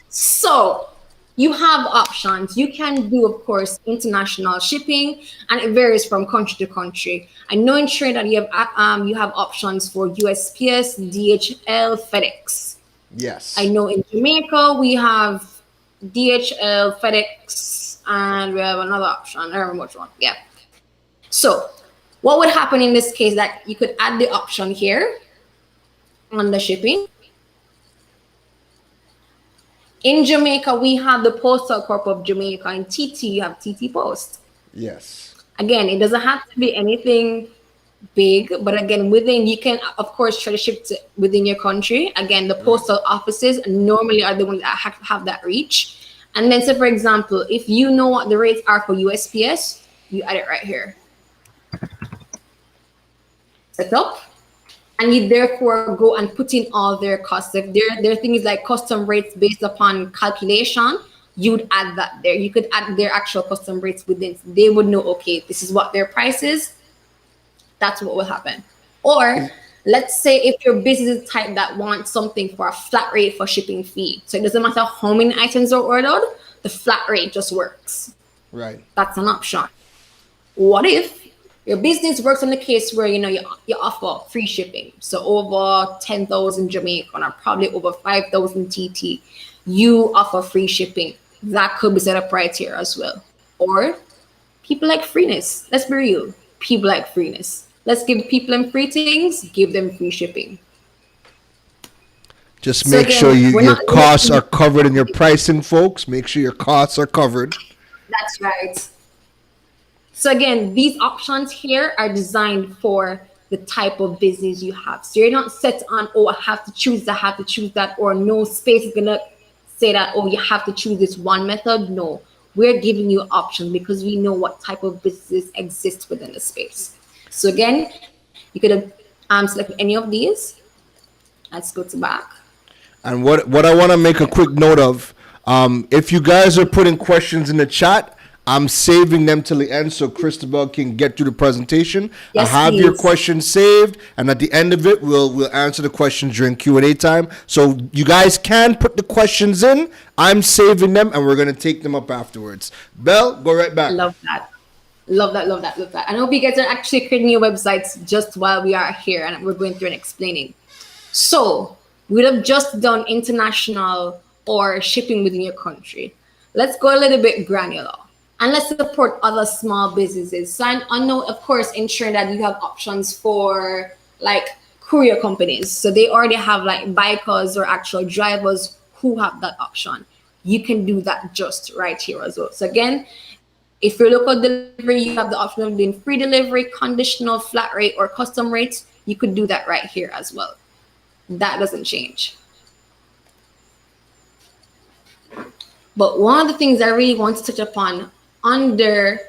So you have options. You can do, of course, international shipping, and it varies from country to country. I know in Trinidad you have options for USPS, DHL, FedEx. Yes. I know in Jamaica we have DHL, FedEx, and we have another option. I don't remember which one. Yeah. So what would happen in this case that you could add the option here on the shipping. In Jamaica, we have the Postal Corp of Jamaica. In TT, you have TT Post. Yes. Again, it doesn't have to be anything big, but again, within you can of course try to ship to within your country. Again, the Right. postal offices normally are the ones that have that reach. And then, so for example, if you know what the rates are for USPS, you add it right here. Set up, and you therefore go and put in all their costs. If their thing is like custom rates based upon calculation, you would add that there. You could add their actual custom rates within. They would know, okay, this is what their price is. That's what will happen. Or let's say if your business is type that wants something for a flat rate for shipping fee. So it doesn't matter how many items are ordered, the flat rate just works. Right. That's an option. What if your business works on the case where you offer free shipping? So over 10,000 Jamaican or probably over 5,000 TT, you offer free shipping. That could be set up right here as well. Or people like freeness. Let's be real. People like freeness. Let's give people them free things, give them free shipping. Just So make sure again, we're your not costs are limiting. covered in your pricing, folks. Make sure your costs are covered. That's right. So again, these options here are designed for the type of business you have. So you're not set on, oh, I have to choose that, have to choose that, or no space is gonna say that, oh, you have to choose this one method. No, we're giving you options because we know what type of business exists within the space. So again, you could have select any of these. Let's go to back. And what I want to make a quick note of, if you guys are putting questions in the chat, I'm saving them till the end so Christabelle can get through the presentation. I Yes, have your please. questions saved, and at the end of it, we'll answer the questions during Q&A time. So you guys can put the questions in. I'm saving them, and we're gonna take them up afterwards. Belle, go right back. Love that. Love that, love that, love that. I hope you guys are actually creating your websites just while we are here and we're going through and explaining. So we'd have just done international or shipping within your country. Let's go a little bit granular and let's support other small businesses. So I know, of course, in Trinidad, you have options for like courier companies. So they already have like bikers or actual drivers who have that option. You can do that just right here as well. So again, if you're local delivery, you have the option of doing free delivery, conditional, flat rate, or custom rates. You could do that right here as well. That doesn't change. But one of the things I really want to touch upon under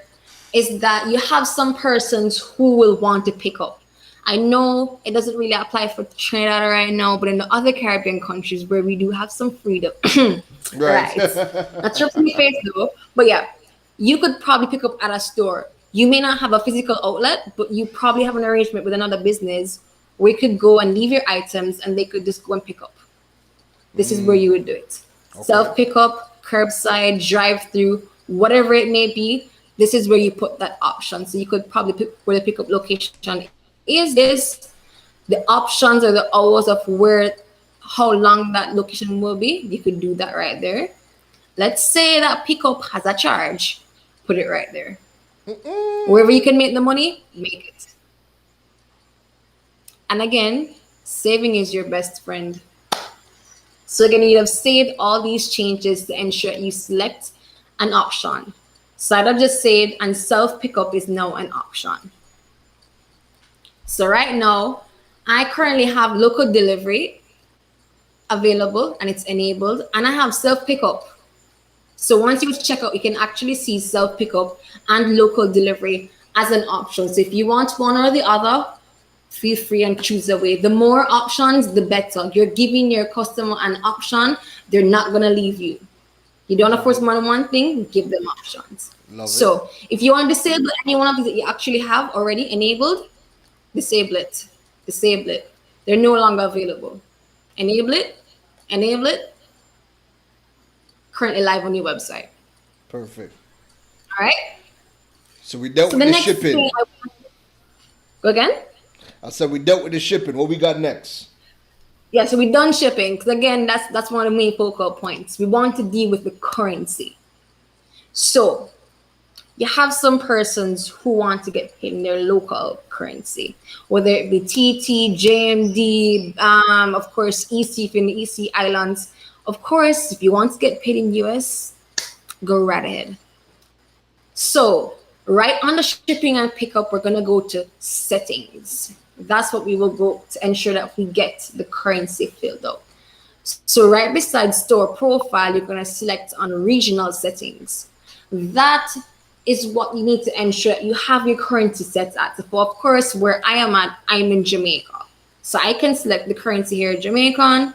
is that you have some persons who will want to pick up. I know it doesn't really apply for Trinidad right now, but in the other Caribbean countries where we do have some freedom, Right. right? Not sure if you face though, but yeah, you could probably pick up at a store. You may not have a physical outlet, but you probably have an arrangement with another business where you could go and leave your items and they could just go and pick up. This is where you would do it. Self pickup, curbside, drive through, whatever it may be. This is where you put that option. So you could probably pick where the pickup location is, the options or the hours of where, how long that location will be. You could do that right there. Let's say that pickup has a charge, put it right there. Wherever you can make the money, make it. And again, saving is your best friend. So again, you have saved all these changes to ensure you select an option. So I've just saved and self pickup is now an option. So right now, I currently have local delivery available and it's enabled, and I have self pickup. So once you check out, you can actually see self pickup and local delivery as an option. So if you want one or the other, feel free and choose away. The more options, the better. You're giving your customer an option. They're not going to leave you. You don't want to force them on one thing, give them options. Love it. So if you want to disable any one of these that you actually have already enabled, disable it. Disable it. They're no longer available. Enable it. Enable it. Currently live on your website. Perfect. All right. So we dealt So with the the next shipping. thing I want, go again. I said we dealt with the shipping. What we got next? Yeah, so we're done shipping because again, that's one of the main focal points. We want to deal with the currency. So you have some persons who want to get paid in their local currency, whether it be TT, JMD, of course, EC if in the EC islands. Of course, if you want to get paid in US, go right ahead. So right on the shipping and pickup, we're gonna go to settings. That's what we will go to ensure that we get the currency filled out. So right beside store profile, you're gonna select on regional settings. That is what you need to ensure that you have your currency set at. So of course, where I am at, I'm in Jamaica. So I can select the currency here, Jamaican.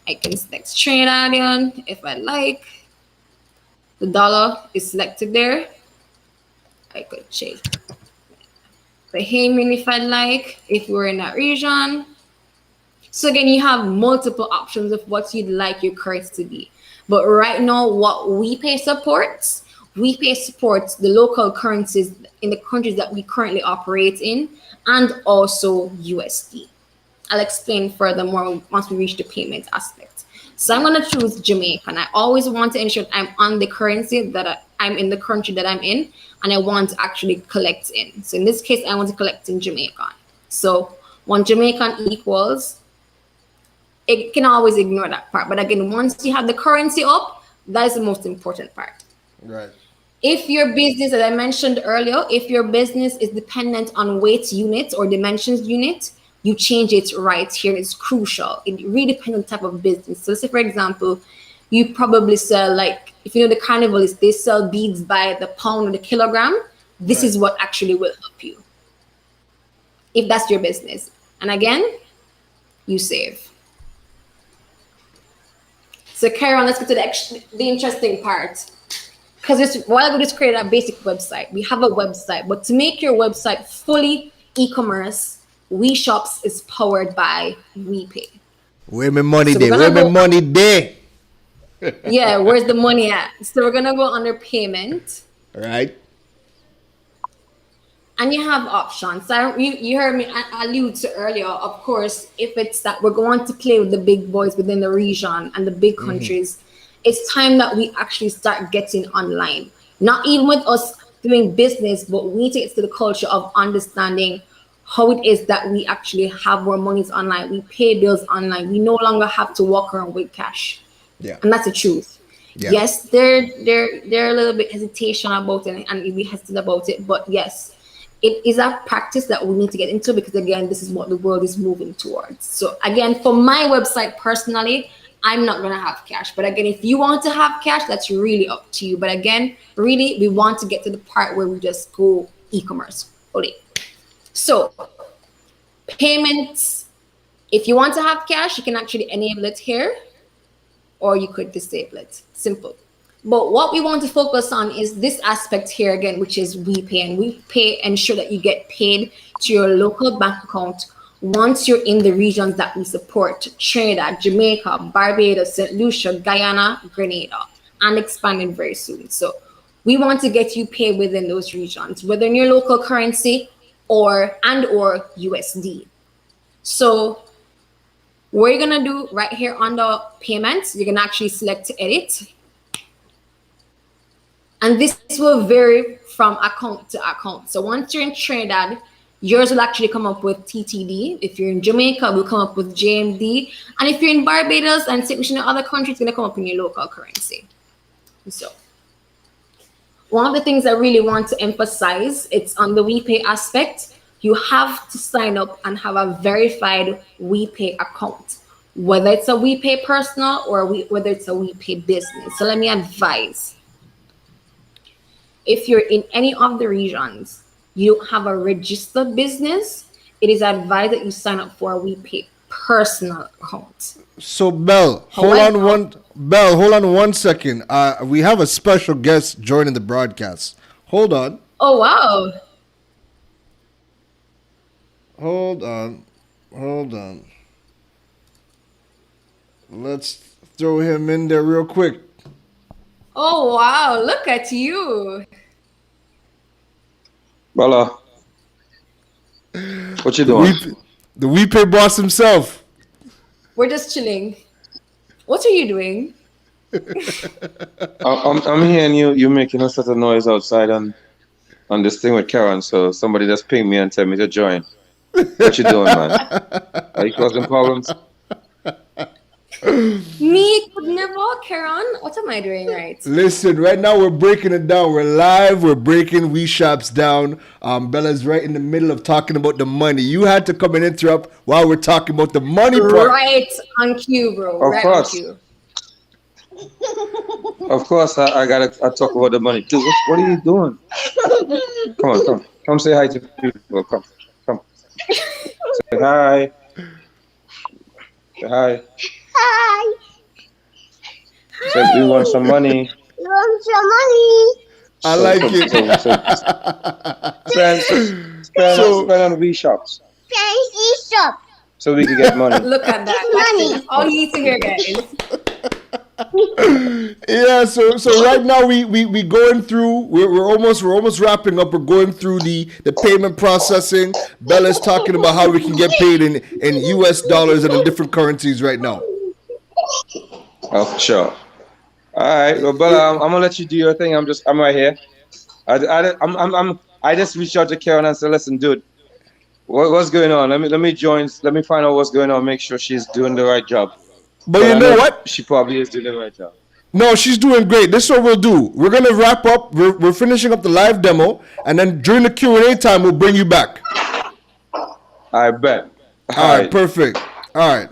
I can select Trinidadian if I like. The dollar is selected there. I could change Bahamian if I like, if we're in that region. So again, you have multiple options of what you'd like your currency to be. But right now, what WePay supports the local currencies in the countries that we currently operate in, and also USD. I'll explain furthermore once we reach the payment aspect. So I'm going to choose Jamaican. I always want to ensure I'm on the currency that I'm in the country that I'm in, and I want to actually collect in. So in this case, I want to collect in Jamaican. So when Jamaican equals, it can always ignore that part. But again, once you have the currency up, that is the most important part. Right. If your business, as I mentioned earlier, if your business is dependent on weight unit or dimensions unit, you change it right here. It's crucial. It really depends on the type of business. So say, for example, you probably sell, like, if you know the carnivalists, they sell beads by the pound or the kilogram. This is what actually will help you, if that's your business. And again, you save. So Keron, let's get to the interesting part. Because while we just created a basic website, we have a website, but to make your website fully e-commerce, WeShops is powered by WePay. Where my money So there? Where my money there? Yeah, where's the money at? So we're gonna go under payment. Right. And you have options. So you heard me allude to earlier, of course, if it's that we're going to play with the big boys within the region and the big countries, it's time that we actually start getting online. Not even with us doing business, but we need to get to the culture of understanding how it is that we actually have our monies online. We pay bills online. We no longer have to walk around with cash. Yeah. And that's the truth. Yeah. Yes, they're a little bit hesitation about it and we hesitate about it, but yes, it is a practice that we need to get into because again, this is what the world is moving towards. So again, for my website personally, I'm not gonna have cash. But again, if you want to have cash, that's really up to you. But again, really, we want to get to the part where we just go e-commerce fully. So payments, if you want to have cash, you can actually enable it here, or you could disable it. Simple. But what we want to focus on is this aspect here again, which is WePay. And WePay ensure that you get paid to your local bank account once you're in the regions that we support: Trinidad, Jamaica, Barbados, St. Lucia, Guyana, Grenada, and expanding very soon. So we want to get you paid within those regions, whether in your local currency or USD. So what you're gonna do right here on the payments, you're gonna actually select edit. And this will vary from account to account. So once you're in Trinidad, yours will actually come up with TTD. If you're in Jamaica, it will come up with JMD. And if you're in Barbados and in other countries, it's gonna come up in your local currency. So one of the things I really want to emphasize, it's on the WePay aspect. You have to sign up and have a verified WePay account, whether it's a WePay personal or whether it's a WePay business. So let me advise, if you're in any of the regions, you don't have a registered business, it is advised that you sign up for a WePay personal account. So Belle, hold on one second. We have a special guest joining the broadcast. Hold on. Oh wow. Hold on. Let's throw him in there real quick. Oh wow, look at you. Bella, what you doing? The WePay boss himself. We're just chilling. What are you doing? I'm hearing you making a sort of noise outside on this thing with Keron, so somebody just pinged me and tell me to join. What you doing, man? Are you causing problems? Me could never, Keron. What am I doing right? Listen, right now we're breaking it down. We're live. We're breaking WeShops down. Bella's right in the middle of talking about the money. You had to come and interrupt while we're talking about the money part. Right on cue, bro. Of Right course. on cue. Of course, I talk about the money too. What are you doing? Come say hi to people. Come. Say hi. Say hi. Hi. Says we want some money. You want some money? I like it. Spend on WeShops Fancy shop. so we can get money. Look at that. That's all you need to hear, guys. Yeah, so right now we going through, we're almost wrapping up. We're going through the payment processing. Bella's talking about how we can get paid in US dollars and in different currencies right now. Oh, sure. All right, well, Bella, I'm gonna let you do your thing. I'm right here. I just reached out to Keron and said, listen, dude, what's going on? Let me join. Let me find out what's going on. Make sure she's doing the right job. But you I know what? She probably is doing the right job. No, she's doing great. This is what we'll do. We're gonna wrap up. We're finishing up the live demo, and then during the Q&A time, we'll bring you back. I bet. All right, perfect. All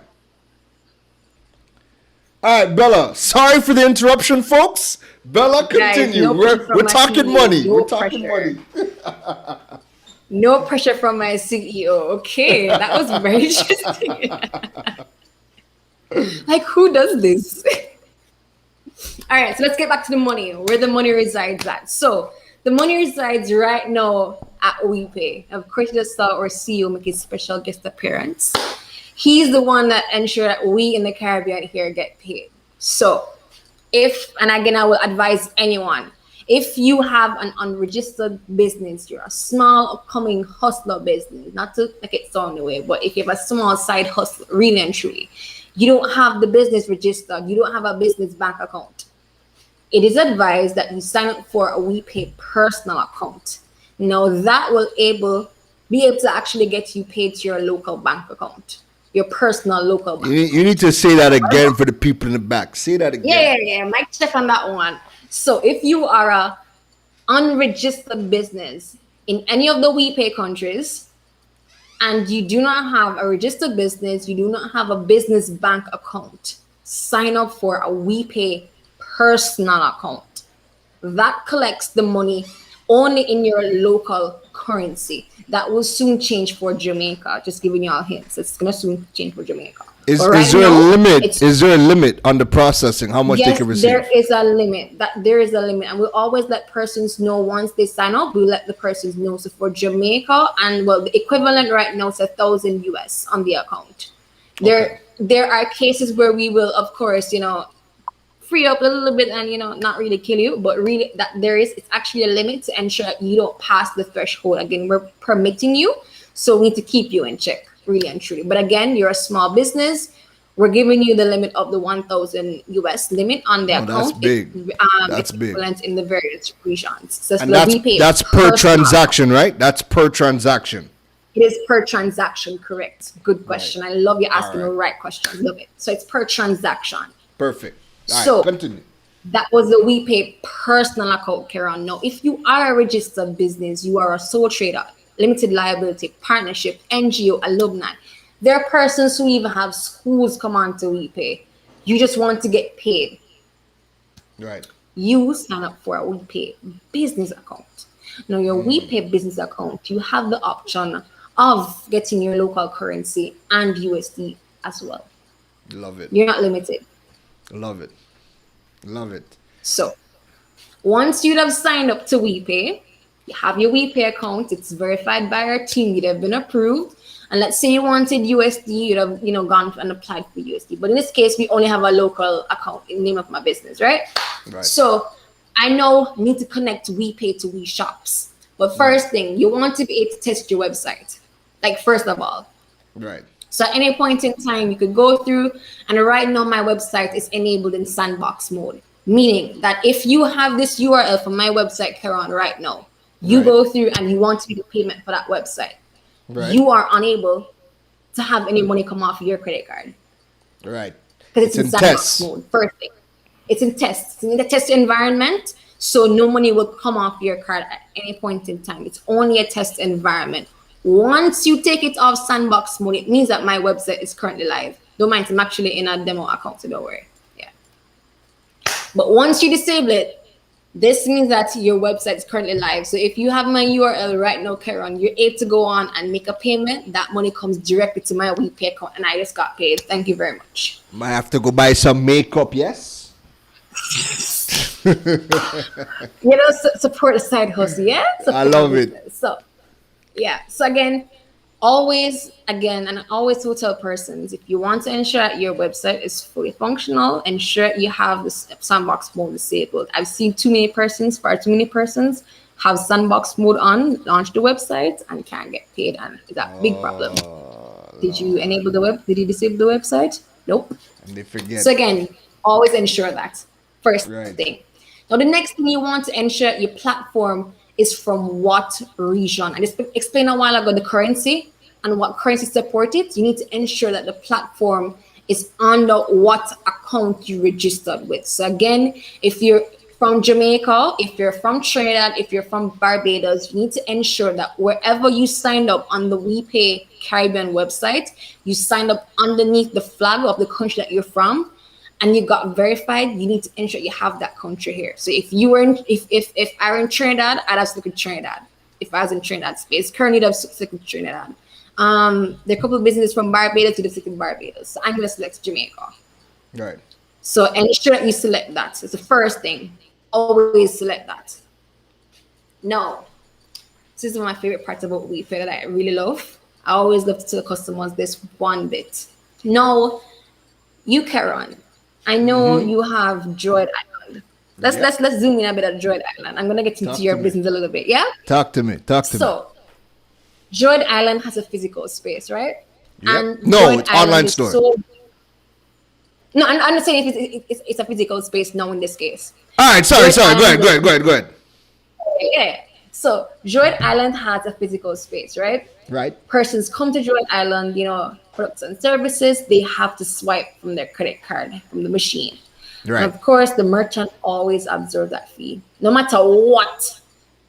right, Bella. Sorry for the interruption, folks. Bella, continue. no pressure from we're my talking CEO. money. No We're talking pressure. money. No pressure from my CEO. Okay, that was very interesting. Like, who does this? All right, so let's get back to the money, where the money resides at. So the money resides right now at WePay. I've created a star or CEO make his special guest appearance. He's the one that ensures that we in the Caribbean here get paid. So and again, I will advise anyone, if you have an unregistered business, you're a small upcoming hustler business, not to make it sound the way, but if you have a small side hustle, really and truly, you don't have the business registered, you don't have a business bank account, it is advised that you sign up for a WePay personal account. Now that will be able to actually get you paid to your local bank account, your personal local bank. You need to say that again for the people in the back. Say that again. Yeah. Mic check on that one. So if you are a unregistered business in any of the WePay countries, and you do not have a registered business, you do not have a business bank account, sign up for a WePay personal account. That collects the money only in your local currency. That will soon change for Jamaica. Just giving you all hints. It's gonna soon change for Jamaica. Is But right there a now, limit? Is there a limit on the processing? How much they can receive? There is a limit. There is a limit, and we'll always let persons know once they sign up. We let the persons know. So for Jamaica, and well, the equivalent right now is $1,000 US on the account. There are cases where we will, of course, free up a little bit and not really kill you, but really that it's actually a limit to ensure that you don't pass the threshold. Again, we're permitting you, so we need to keep you in check, really and truly. But again, you're a small business, we're giving you the limit of the 1,000 US limit on the account. That's big. That's big. Equivalent in the various regions. So And that's per transaction, right? That's per transaction. It is per transaction, correct. Good question. I love you asking the right question. Love it. So it's per transaction. Perfect. All right, So continue. that was the WePay personal account, Keron. Now, if you are a registered business, you are a sole trader, limited liability, partnership, NGO, alumni. There are persons who even have schools come on to WePay. You just want to get paid. Right. You sign up for a WePay business account. Now, your WePay business account, you have the option of getting your local currency and USD as well. Love it. You're not limited. Love it. Love it. So once you'd have signed up to WePay, you have your WePay account, it's verified by our team, you'd have been approved. And let's say you wanted USD, you'd have gone and applied for USD. But in this case, we only have a local account in the name of my business, right? Right. So I know you need to connect WePay to WeShops. But first thing, you want to be able to test your website. Like first of all. Right. So at any point in time, you could go through, and right now my website is enabled in sandbox mode, meaning that if you have this URL for my website, Keron, right now, you go through and you want to do payment for that website, you are unable to have any money come off your credit card. Right. because It's it's in in sandbox tests. mode. First thing, it's in test. It's in the test environment, so no money will come off your card at any point in time. It's only a test environment. Once you take it off sandbox mode, it means that my website is currently live. Don't mind, I'm actually in a demo account, so don't worry. Yeah. But once you disable it, this means that your website is currently live. So if you have my URL right now, Keron, you're able to go on and make a payment. That money comes directly to my WePay account, and I just got paid. Thank you very much. Might have to go buy some makeup, yes? Support a side hustle, yeah? I love it. Business. So, yeah. So again, always will tell persons, if you want to ensure that your website is fully functional, ensure you have the sandbox mode disabled. I've seen far too many persons have sandbox mode on, launch the website, and can't get paid, and it's a big problem. Did you disable the website? Nope. And they forget. So again, always ensure that. First Right. thing. Now the next thing you want to ensure your platform is from what region. I just explained a while ago the currency and what currency support it. You need to ensure that the platform is under what account you registered with. So again, if you're from Jamaica, if you're from Trinidad, if you're from Barbados, you need to ensure that wherever you signed up on the WePay Caribbean website, you signed up underneath the flag of the country that you're from, and you got verified. You need to ensure you have that country here. So if I were in Trinidad, I'd have selected Trinidad. If I was in Trinidad space, currently I'd have selected Trinidad. There are a couple of businesses from Barbados to the selected Barbados. So I'm gonna select Jamaica. Right. So ensure that you select that. It's the first thing. Always select that. Now, this is one of my favorite parts about WePay that I really love. I always love to tell customers this one bit. Now, you, Keron, I know you have Droid Island. Let's zoom in a bit at Droid Island. I'm gonna get into your business a little bit, yeah? Talk to me. So, Droid Island has a physical space, right? Yep. And No, Droid it's Island online is store. No, I'm not saying if it's a physical space now in this case. All right, sorry. Droid Go ahead. Yeah. So Droid Island has a physical space, right? Right. Persons come to Droid Island, products and services, they have to swipe from their credit card from the machine. Right. And of course, the merchant always absorbs that fee. No matter what,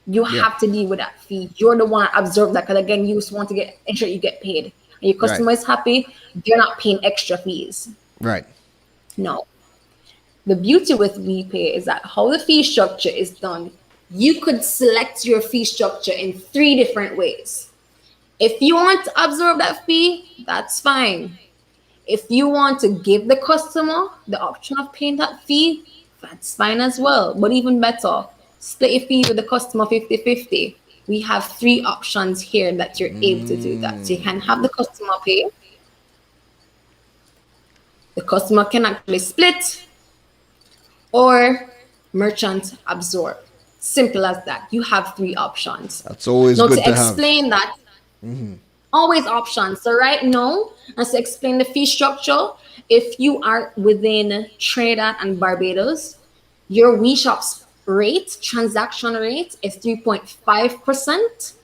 you have to deal with that fee. You're the one that absorbs that, because again, you just want to ensure you get paid. And your customer is happy, they're not paying extra fees. Right. No. The beauty with WePay is that how the fee structure is done, you could select your fee structure in 3 different ways. If you want to absorb that fee, that's fine. If you want to give the customer the option of paying that fee, that's fine as well. But even better, split your fee with the customer 50-50. We have 3 options here that you're able to do that. So you can have the customer pay. The customer can actually split, or merchant absorb. Simple as that. You have 3 options. That's always now, good to to have. explain that, always options. So right now, as to explain the fee structure, if you are within Trinidad and Barbados, your WeShops rate, transaction rate, is 3.5%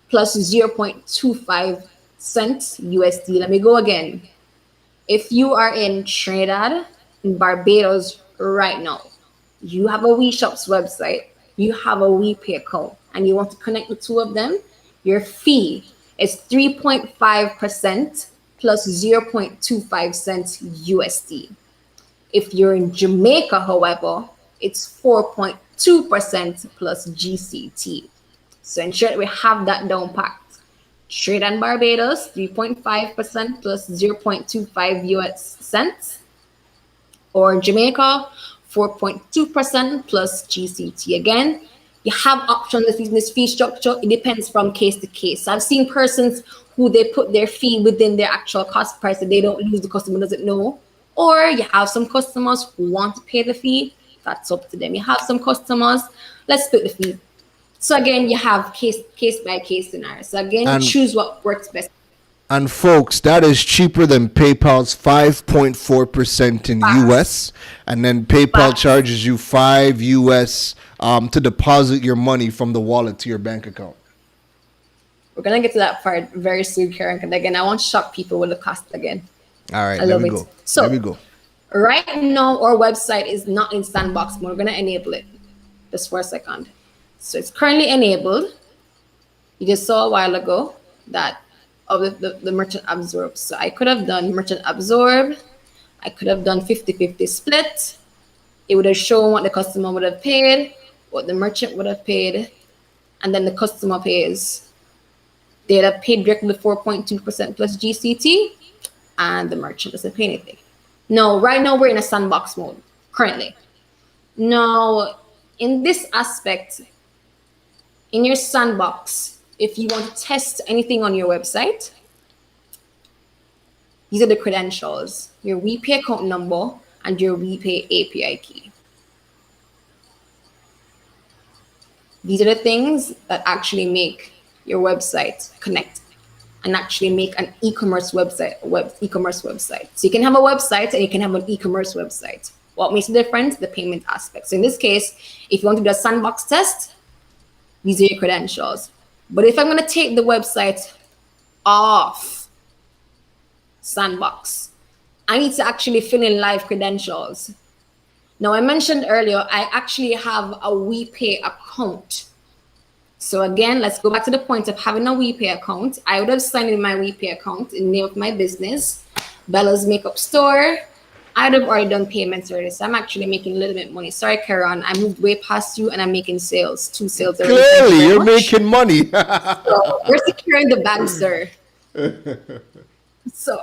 plus 0.25 cents USD. Let me go again. If you are in Trinidad and Barbados right now, you have a WeShops website, you have a WePay account, and you want to connect the 2 of them, your fee is 3.5% plus 0.25 cents USD. If you're in Jamaica, however, it's 4.2% plus GCT. So ensure that we have that down packed. Trinidad and Barbados, 3.5% plus 0.25 US cents. Or Jamaica, 4.2% plus GCT. Again, you have options in this fee structure. It depends from case to case. So I've seen persons who they put their fee within their actual cost price, so they don't lose, the customer doesn't know. Or you have some customers who want to pay the fee. That's up to them. You have some customers, let's split the fee. So again, you have case by case scenario. So again, choose what works best. And folks, that is cheaper than PayPal's 5.4% in US, and then PayPal charges you $5 to deposit your money from the wallet to your bank account. We're gonna get to that part very soon, Keron. And again, I want to shock people with the cost again. All right, I let love me it. go. So let me go. Right now, our website is not in sandbox mode. We're going to enable it just for a second. So it's currently enabled. You just saw a while ago that of the merchant absorb. So I could have done merchant absorb. I could have done 50-50 split. It would have shown what the customer would have paid, what the merchant would have paid, and then the customer pays. They'd have paid directly 4.2% plus GCT, and the merchant doesn't pay anything. No, right now we're in a sandbox mode currently. Now, in this aspect, in your sandbox, if you want to test anything on your website, these are the credentials, your WePay account number and your WePay API key. These are the things that actually make your website connect and actually make an e-commerce website, e-commerce website. So you can have a website and you can have an e-commerce website. What makes the difference? The payment aspect. So in this case, if you want to do a sandbox test, these are your credentials. But if I'm going to take the website off sandbox, I need to actually fill in live credentials. Now, I mentioned earlier, I actually have a WePay account. So again, let's go back to the point of having a WePay account. I would have signed in my WePay account in the name of my business, Bella's Makeup Store. I'd have already done payments already, so I'm actually making a little bit of money. Sorry, Keron, I moved way past you and I'm making sales, 2 sales already. Clearly, you're making money. So we're securing the bag, sir. So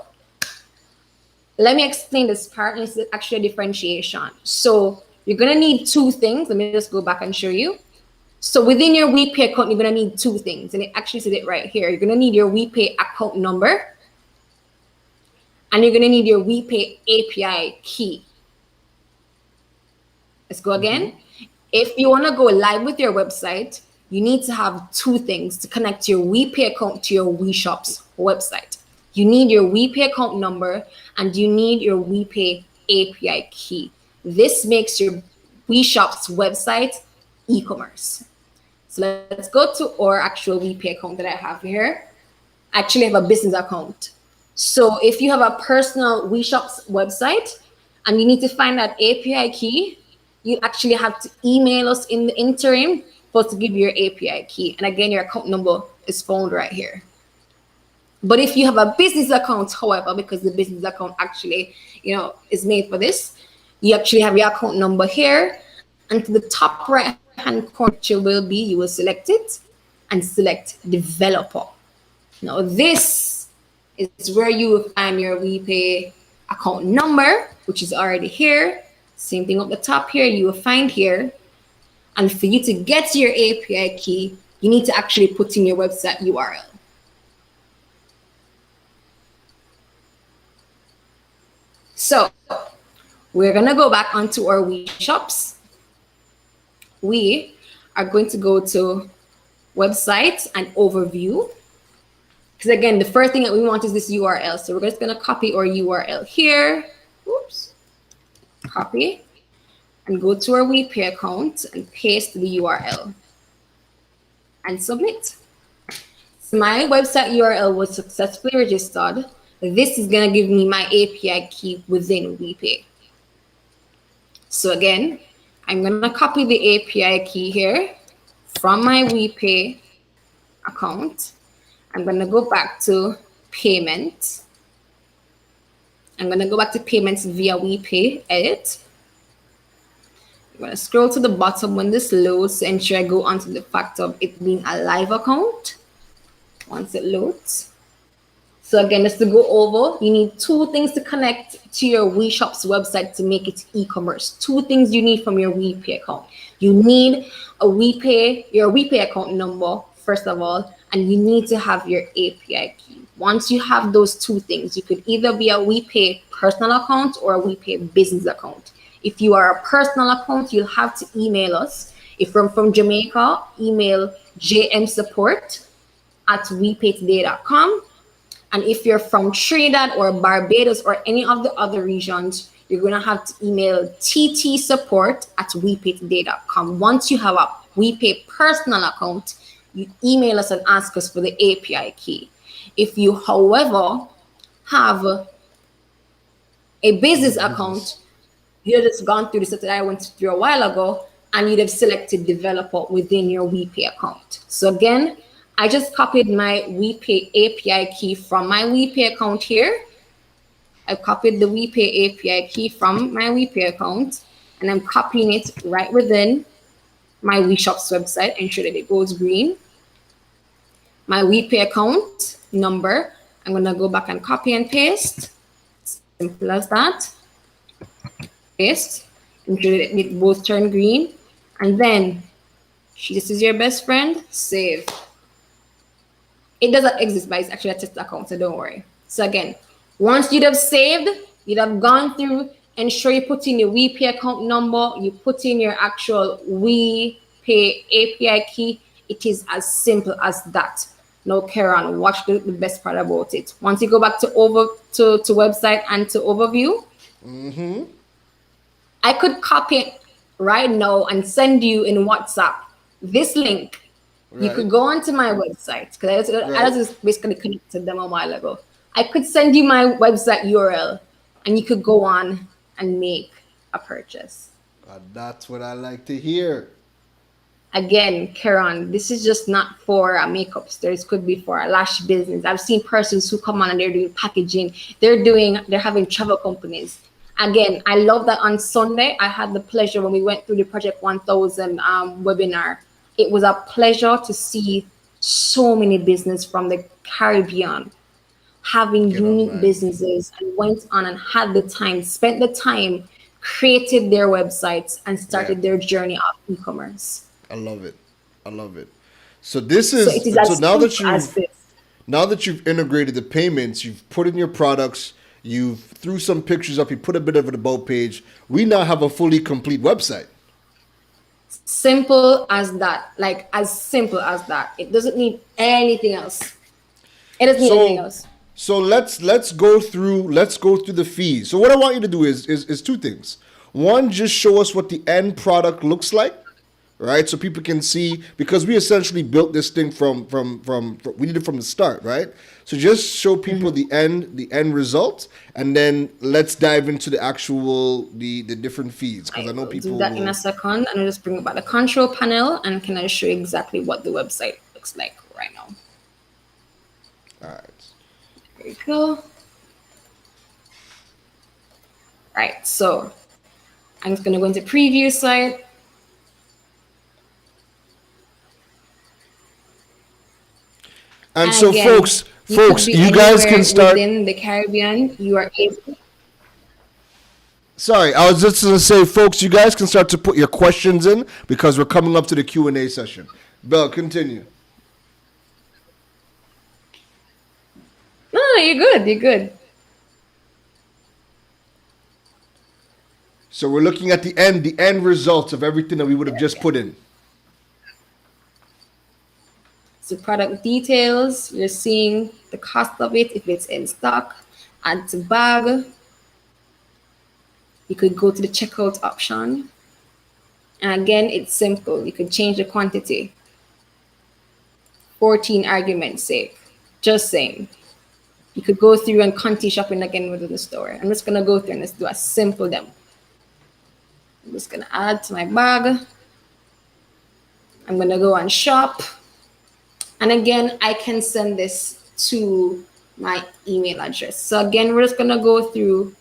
let me explain this part, and it's actually a differentiation. So you're gonna need 2 things. Let me just go back and show you. So within your WePay account, you're gonna need 2 things, and it actually said it right here. You're gonna need your WePay account number, and you're gonna need your WePay API key. Let's go again. If you wanna go live with your website, you need to have 2 things to connect your WePay account to your WeShops website. You need your WePay account number and you need your WePay API key. This makes your WeShops website e-commerce. So let's go to our actual WePay account that I have here. I actually have a business account. So if you have a personal WeShops website and you need to find that API key, you actually have to email us in the interim for us to give you your API key. And again, your account number is found right here. But if you have a business account, however, because the business account actually, is made for this, you actually have your account number here, and to the top right hand corner you will select it and select developer. Now this is where you will find your WePay account number, which is already here. Same thing up the top here, you will find here. And for you to get to your API key, you need to actually put in your website URL. So we're going to go back onto our WeShops. We are going to go to website and overview. Because again, the first thing that we want is this URL. So we're just going to copy our URL here. Oops. Copy. And go to our WePay account and paste the URL. And submit. So my website URL was successfully registered. This is going to give me my API key within WePay. So again, I'm going to copy the API key here from my WePay account. I'm going to go back to payment. I'm going to go back to payments via WePay edit. I'm going to scroll to the bottom when this loads to ensure I go onto the fact of it being a live account. Once it loads. So again, just to go over, you need 2 things to connect to your WeShops website to make it e-commerce. 2 things you need from your WePay account. You need your WePay account number, first of all, and you need to have your API key. Once you have those 2 things, you could either be a WePay personal account or a WePay business account. If you are a personal account, you'll have to email us. If you're from Jamaica, email jmsupport@wepaytoday.com. And if you're from Trinidad or Barbados or any of the other regions, you're going to have to email ttsupport@wepaytoday.com. Once you have a WePay personal account, you email us and ask us for the API key. If you, however, have A business account, you'd have just gone through the steps that I went through a while ago, and you'd have selected developer within your WePay account. So again, I just copied my WePay API key from my WePay account here. I copied the WePay API key from my WePay account, and I'm copying it right within my WeShops website. Ensure that it goes green. My WePay account number, I'm gonna go back and copy and paste. Simple as that. Paste. Ensure that it both turn green. And then, this is your best friend, save. It doesn't exist, but it's actually a test account, so don't worry. So again, once you'd have saved, you'd have gone through, ensure you put in your WePay account number, you put in your actual WePay API key. It is as simple as that. Now, Keron, watch the best part about it. Once you go back to website and to overview, I could copy it right now and send you in WhatsApp this link. Right. You could go onto my website because I just basically connected them a while ago. I could send you my website URL and you could go on and make a purchase. That's what I like to hear. Again, Keron, this is just not for a makeup store. This could be for a lash business. I've seen persons who come on and they're doing packaging. They're having travel companies. Again, I love that on Sunday, I had the pleasure when we went through the Project 1000 webinar. It was a pleasure to see so many businesses from the Caribbean having unique businesses and went on and had the time, spent the time, created their websites and started their journey of e-commerce. I love it. I love it. So this is so now that you've integrated the payments, you've put in your products, you threw some pictures up, you put a bit of an about page. We now have a fully complete website. Simple as that. Like as simple as that. It doesn't need anything else. It doesn't need anything else. So let's go through the fees. So what I want you to do is two things. One, just show us what the end product looks like, right? So people can see, because we essentially built this thing from we did it from the start, right? So just show people the end result, and then let's dive into the actual the different fees, because I know people do that in a second, and I'll just bring about the control panel and can I show you exactly what the website looks like right now. All right. There you go. Right, so I'm just gonna go into preview site. And so again, folks, you guys can start within the Caribbean. You are able. Sorry, I was just going to say, folks, you guys can start to put your questions in because we're coming up to the Q&A session. Belle, continue. No, you're good. You're good. So we're looking at the end results of everything that we would have just put in. So product details, you're seeing the cost of it, if it's in stock, add to bag. You could go to the checkout option. And again, it's simple. You could change the quantity. 14 arguments saved. Just saying. You could go through and continue shopping again within the store. I'm just going to go through and let's do a simple demo. I'm just going to add to my bag. I'm going to go and shop. And again, I can send this to my email address. So again, we're just going to go through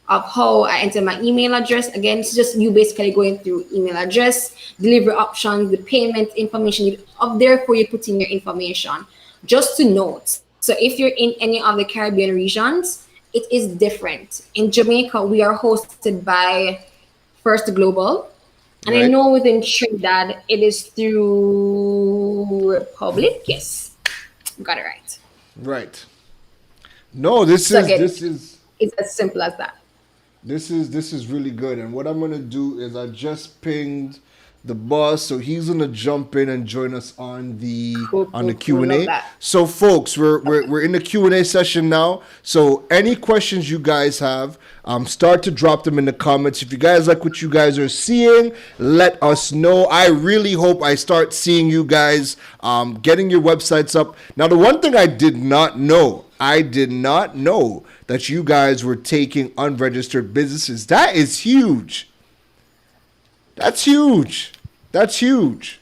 of how I enter my email address. Again, it's just you basically going through email address, delivery options, the payment information. Up there for you put in your information. Just to note, so if you're in any of the Caribbean regions, it is different. In Jamaica, we are hosted by First Global. And right. I know within Trinidad, it is through Republic. Yes, got it right. Right. No, this is. It's as simple as that. This is really good. And what I'm gonna do is I just pinged the boss, so he's gonna jump in and join us on the Q&A. So folks, we're in the Q&A session now. So any questions you guys have, start to drop them in the comments. If you guys like what you guys are seeing, let us know. I really hope I start seeing you guys getting your websites up. Now, the one thing I did not know, I did not know that you guys were taking unregistered businesses. That is huge. That's huge. That's huge.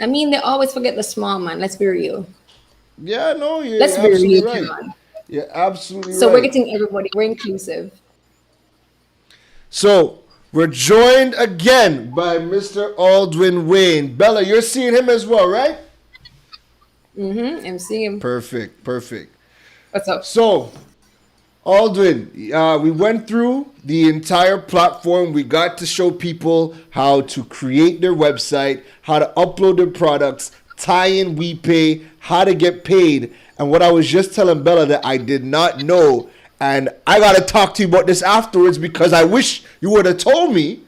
I mean, they always forget the small man. Let's be real. Yeah, no, you're Let's be absolutely real, right. Keron. You're absolutely So right. we're getting everybody. We're inclusive. So we're joined again by Mr. Aldwin Wayne. Bella, you're seeing him as well, right? I'm seeing him. Perfect, perfect. What's up? So, Aldwin, we went through the entire platform. We got to show people how to create their website, how to upload their products, tie in WePay, how to get paid. And what I was just telling Bella that I did not know, and I got to talk to you about this afterwards because I wish you would have told me.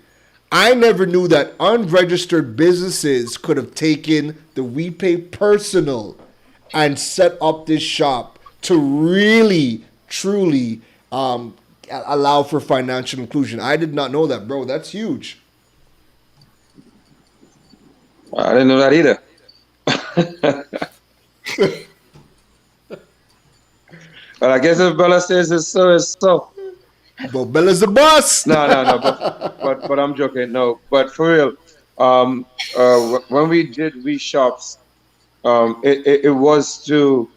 I never knew that unregistered businesses could have taken the WePay personal and set up this shop to really, truly allow for financial inclusion. I did not know that, bro. That's huge. I didn't know that either. But I guess if Bella says it's so, it's so. But Bella's the boss. No. But I'm joking. No, but for real, when we did WeShops, it was to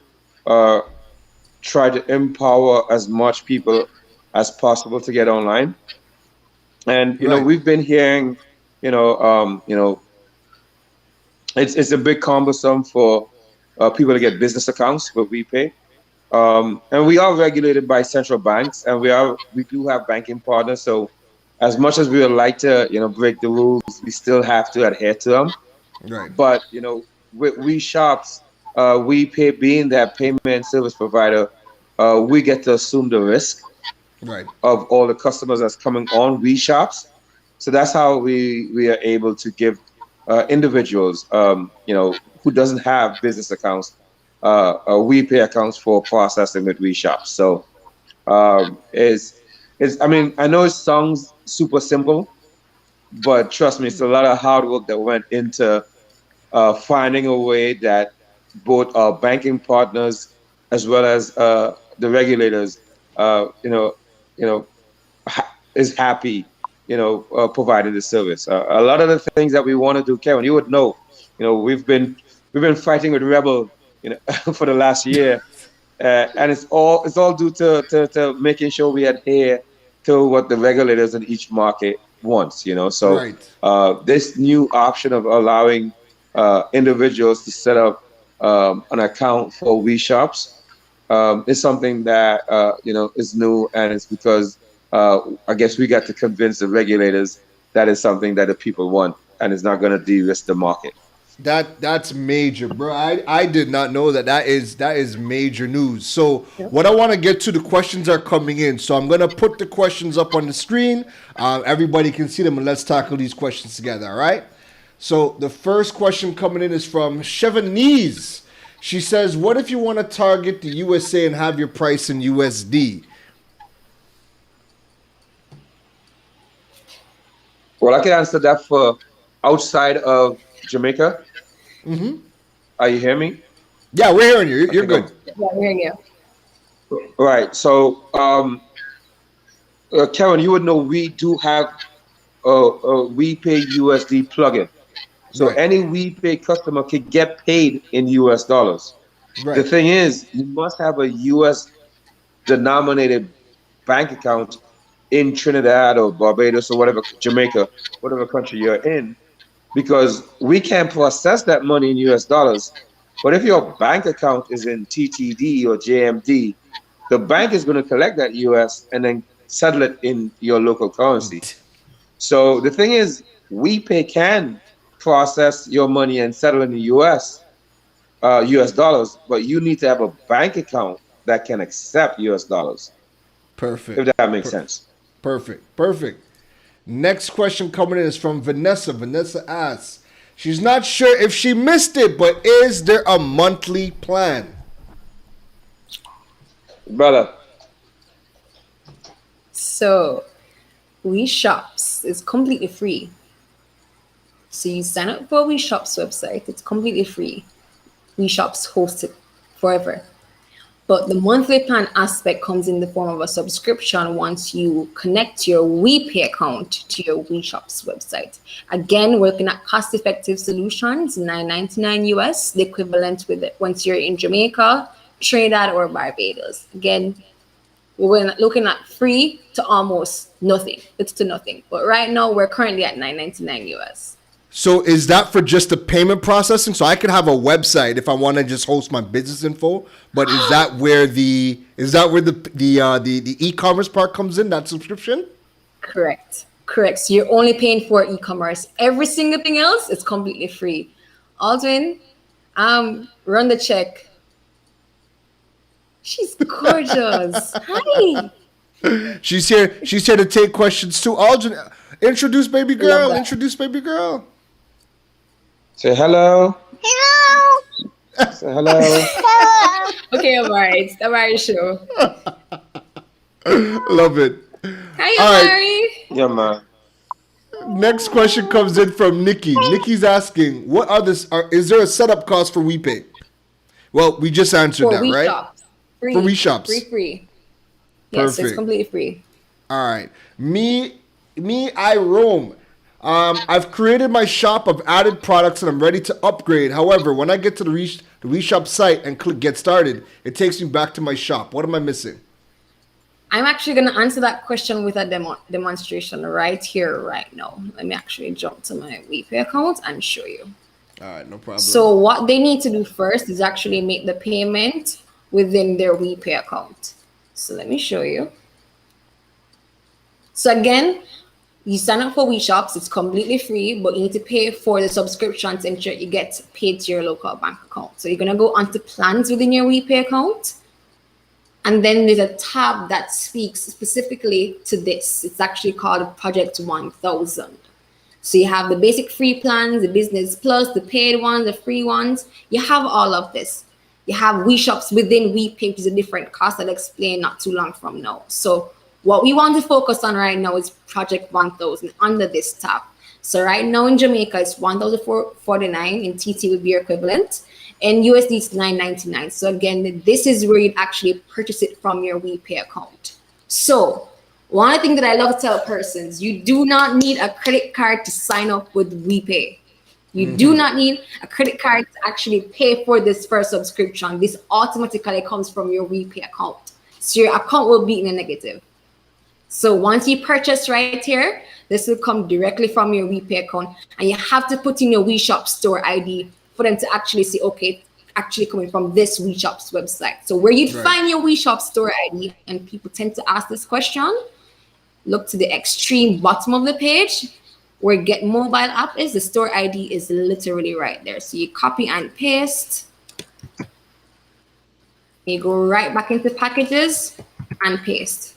try to empower as much people as possible to get online. And you know, Right. we've been hearing, it's a bit cumbersome for people to get business accounts with WePay. And we are regulated by central banks, and we do have banking partners. So, as much as we would like to, break the rules, we still have to adhere to them. Right. But with WeShops, WePay being that payment service provider, we get to assume the risk Right. of all the customers that's coming on WeShops. So that's how we are able to give individuals, who doesn't have business accounts, WePay accounts for processing with WeShops. So I mean, I know it sounds super simple, but trust me, it's a lot of hard work that went into finding a way that both our banking partners as well as the regulators, is happy, providing the service. A lot of the things that we want to do, Kevin, you would know, we've been fighting with Rebel, for the last year, and it's all due to making sure we adhere to what the regulators in each market wants. So Right. this new option of allowing individuals to set up an account for WeShops is something that is new, and it's because I guess we got to convince the regulators that is something that the people want, and it's not going to de-risk the market. That's major, bro. I did not know that. That is major news. So what I want to get to, the questions are coming in. So I'm gonna put the questions up on the screen. Everybody can see them, and let's tackle these questions together. All right. So the first question coming in is from Chevanese. She says, "What if you want to target the USA and have your price in USD?" Well, I can answer that for outside of Jamaica. Are you hearing me? Yeah, we're hearing you. You're Okay, good. Yeah, we're hearing you. Right. So, Karen, you would know we do have a WePay USD plugin. So Right. any WePay customer can get paid in US dollars. The Right. thing is, you must have a US denominated bank account in Trinidad or Barbados or whatever, Jamaica, whatever country you're in, because we can't process that money in US dollars. But if your bank account is in TTD or JMD, the bank is going to collect that US and then settle it in your local currency. So the thing is, WePay can process your money and settle in the US dollars, but you need to have a bank account that can accept US dollars, Perfect. if that makes sense. Perfect. Perfect. Next question coming in is from Vanessa. Vanessa asks, she's not sure if she missed it, but is there a monthly plan? Brother, So, WeShops is completely free. So you sign up for WeShops website. It's completely free. WeShops hosts it forever. But the monthly plan aspect comes in the form of a subscription once you connect your WePay account to your WeShops website. Again, we're looking at cost-effective solutions, $9.99 US, the equivalent with it once you're in Jamaica, Trinidad, or Barbados. Again, we're looking at free to almost nothing. It's to nothing. But right now, we're currently at $9.99 US. So is that for just the payment processing? So I could have a website if I want to just host my business info, but is that where the e-commerce part comes in, that subscription? Correct. So you're only paying for e-commerce. Every single thing else is completely free. Aldwin, run the check. She's gorgeous. Hi. She's here to take questions too. Aldrin, introduce baby girl. Say hello. Hello. Say hello. Hello. Okay, Amari, it's the Amari show. Love it. Hi, All right. Amari. Yeah, man. Next question comes in from Nikki. Nikki's asking, is there a setup cost for WePay? Well, we just answered For that, right? WeShops. Free. For WeShops. Free. Yes, Perfect. it's completely free. All right. I roam. I've created my shop. I've added products and I'm ready to upgrade. However, when I get to the WeShop site and click get started, it takes me back to my shop. What am I missing? I'm actually going to answer that question with a demonstration right here, right now. Let me actually jump to my WePay account and show you. All right, no problem. So what they need to do first is actually make the payment within their WePay account. So let me show you. So again, you sign up for WeShops, it's completely free, but you need to pay for the subscription to ensure you get paid to your local bank account. So you're gonna go onto plans within your WePay account. And then there's a tab that speaks specifically to this. It's actually called Project 1000. So you have the basic free plans, the business plus, the paid ones, the free ones. You have all of this. You have WeShops within WePay, which is a different cost I'll explain not too long from now. So what we want to focus on right now is Project 1000 under this tab. So right now in Jamaica, it's $1,449 in TT would be your equivalent. And USD it's $9.99. So again, this is where you'd actually purchase it from your WePay account. So one thing that I love to tell persons, you do not need a credit card to sign up with WePay. You do not need a credit card to actually pay for this first subscription. This automatically comes from your WePay account. So your account will be in a negative. So once you purchase right here, this will come directly from your WePay account, and you have to put in your WeShops store ID for them to actually see, okay, actually coming from this WeShops website. So where you'd find your WeShops store ID, and people tend to ask this question, look to the extreme bottom of the page where Get Mobile app is. The store ID is literally right there. So you copy and paste. You go right back into packages and paste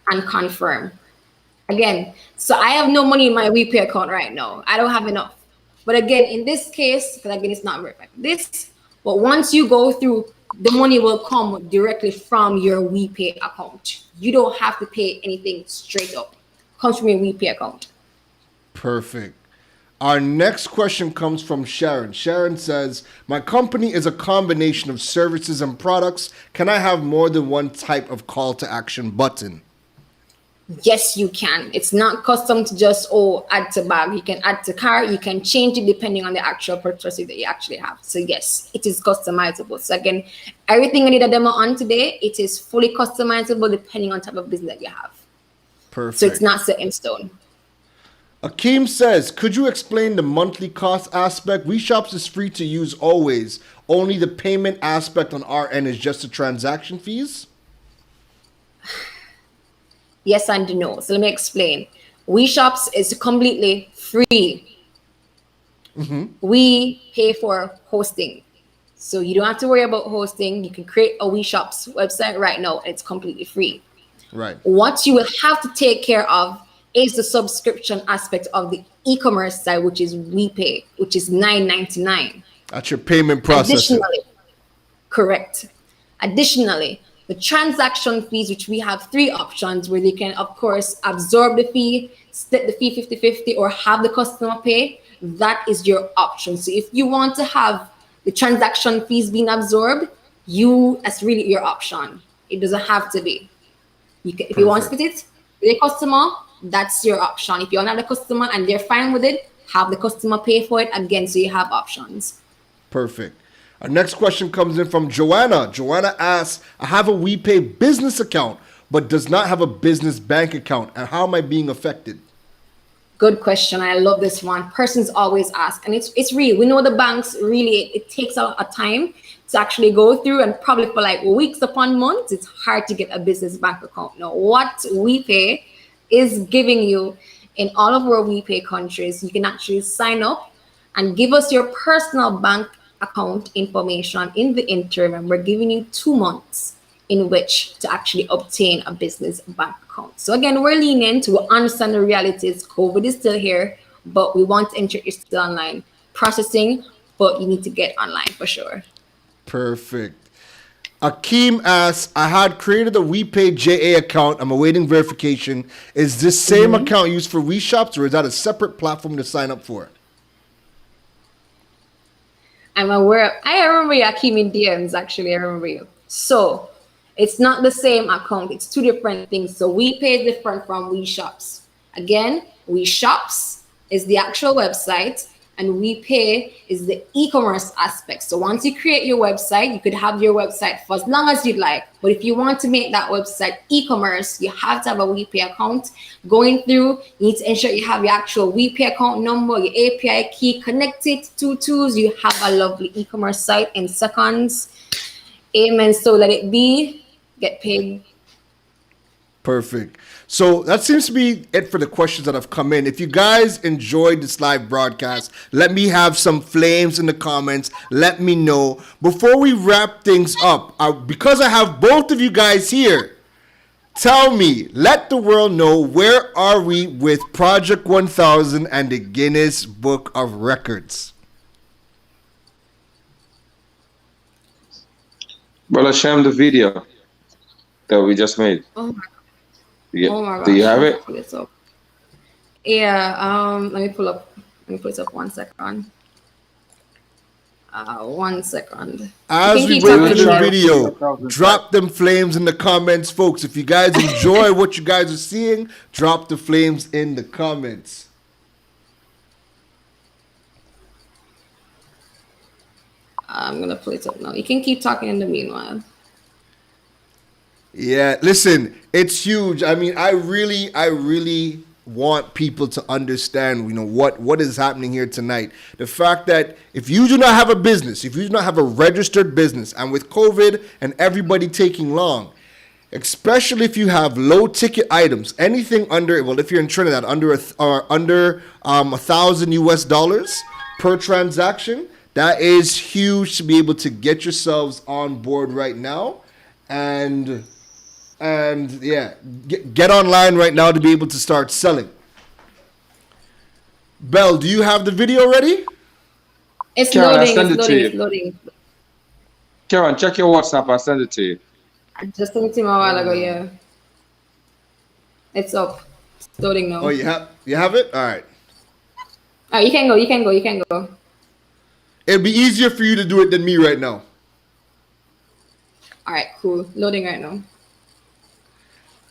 and confirm. Again, so I have no money in my WePay account right now. I don't have enough. But again, in this case, because again, it's not right like this, but once you go through, the money will come directly from your WePay account. You don't have to pay anything straight up. It comes from your WePay account. Perfect. Our next question comes from Sharon. Sharon says, my company is a combination of services and products. Can I have more than one type of call to action button? Yes, you can. It's not custom to just, add to bag. You can add to car. You can change it depending on the actual purchase that you actually have. So yes, it is customizable. So again, everything I did a demo on today, it is fully customizable depending on type of business that you have. Perfect. So it's not set in stone. Akeem says, could you explain the monthly cost aspect? WeShops is free to use always. Only the payment aspect on our end is just the transaction fees? Yes and no. So let me explain. WeShops is completely free. We pay for hosting. So you don't have to worry about hosting. You can create a WeShops website right now. It's completely free. Right. What you will have to take care of is the subscription aspect of the e-commerce side, which is WePay, which is $9.99. That's your payment processing. Correct. Additionally, the transaction fees, which we have 3 options where they can, of course, absorb the fee, split the fee 50-50, or have the customer pay. That is your option. So if you want to have the transaction fees being absorbed, that's really your option. It doesn't have to be. If you want to Perfect. split it with a customer, that's your option. If you're not a customer and they're fine with it, have the customer pay for it again, so you have options. Perfect. Our next question comes in from Joanna. Joanna asks, I have a WePay business account, but does not have a business bank account. And how am I being affected? Good question. I love this one. Persons always ask, and it's real. We know the banks really, it takes a time to actually go through, and probably for like weeks upon months, it's hard to get a business bank account. Now, what WePay is giving you in all of our WePay countries, you can actually sign up and give us your personal bank account information in the interim, and we're giving you 2 months in which to actually obtain a business bank account. So again, we're lenient. We understand the realities. COVID is still here, but we want to ensure you're still online processing, but you need to get online for sure. Perfect. Akeem asks, I had created a WePay JA account. I'm awaiting verification. Is this same account used for WeShops, or is that a separate platform to sign up for? I'm aware. I remember you, Akeem, in DMs, actually. I remember you. So it's not the same account. It's two different things. So WePay is different from WeShops. Again, WeShops is the actual website, and WePay is the e-commerce aspect. So once you create your website, you could have your website for as long as you'd like. But if you want to make that website e-commerce, you have to have a WePay account. Going through, you need to ensure you have your actual WePay account number, your API key, connect it to tools. You have a lovely e-commerce site in seconds. Amen. So let it be. Get paid. Perfect. So that seems to be it for the questions that have come in. If you guys enjoyed this live broadcast, let me have some flames in the comments. Let me know. Before we wrap things up, because I have both of you guys here, tell me, let the world know, where are we with Project 1000 and the Guinness Book of Records? Well, let's show them the video that we just made. Oh my, Do oh my you gosh. have Let me it? pull this up. Yeah, let me pull it up 1 second. 1 second. You As can we keep wait talking for in the there. video, drop them flames in the comments, folks. If you guys enjoy what you guys are seeing, drop the flames in the comments. I'm gonna pull it up now. You can keep talking in the meanwhile. Yeah, listen, it's huge. I mean, I really want people to understand, what is happening here tonight. The fact that if you do not have a business, if you do not have a registered business, and with COVID and everybody taking long, especially if you have low ticket items, anything under, well, if you're in Trinidad, under $1,000 per transaction, that is huge to be able to get yourselves on board right now. And yeah, get online right now to be able to start selling. Belle, do you have the video ready? It's Karen, I loading. send It's it to loading. you. It's loading. Keron, check your WhatsApp. I send it to you. I just sent it to him a while ago. Yeah, it's up. It's loading now. Oh, you have it? All right. All right, you can go. You can go. You can go. It'd be easier for you to do it than me right now. All right, cool. Loading right now.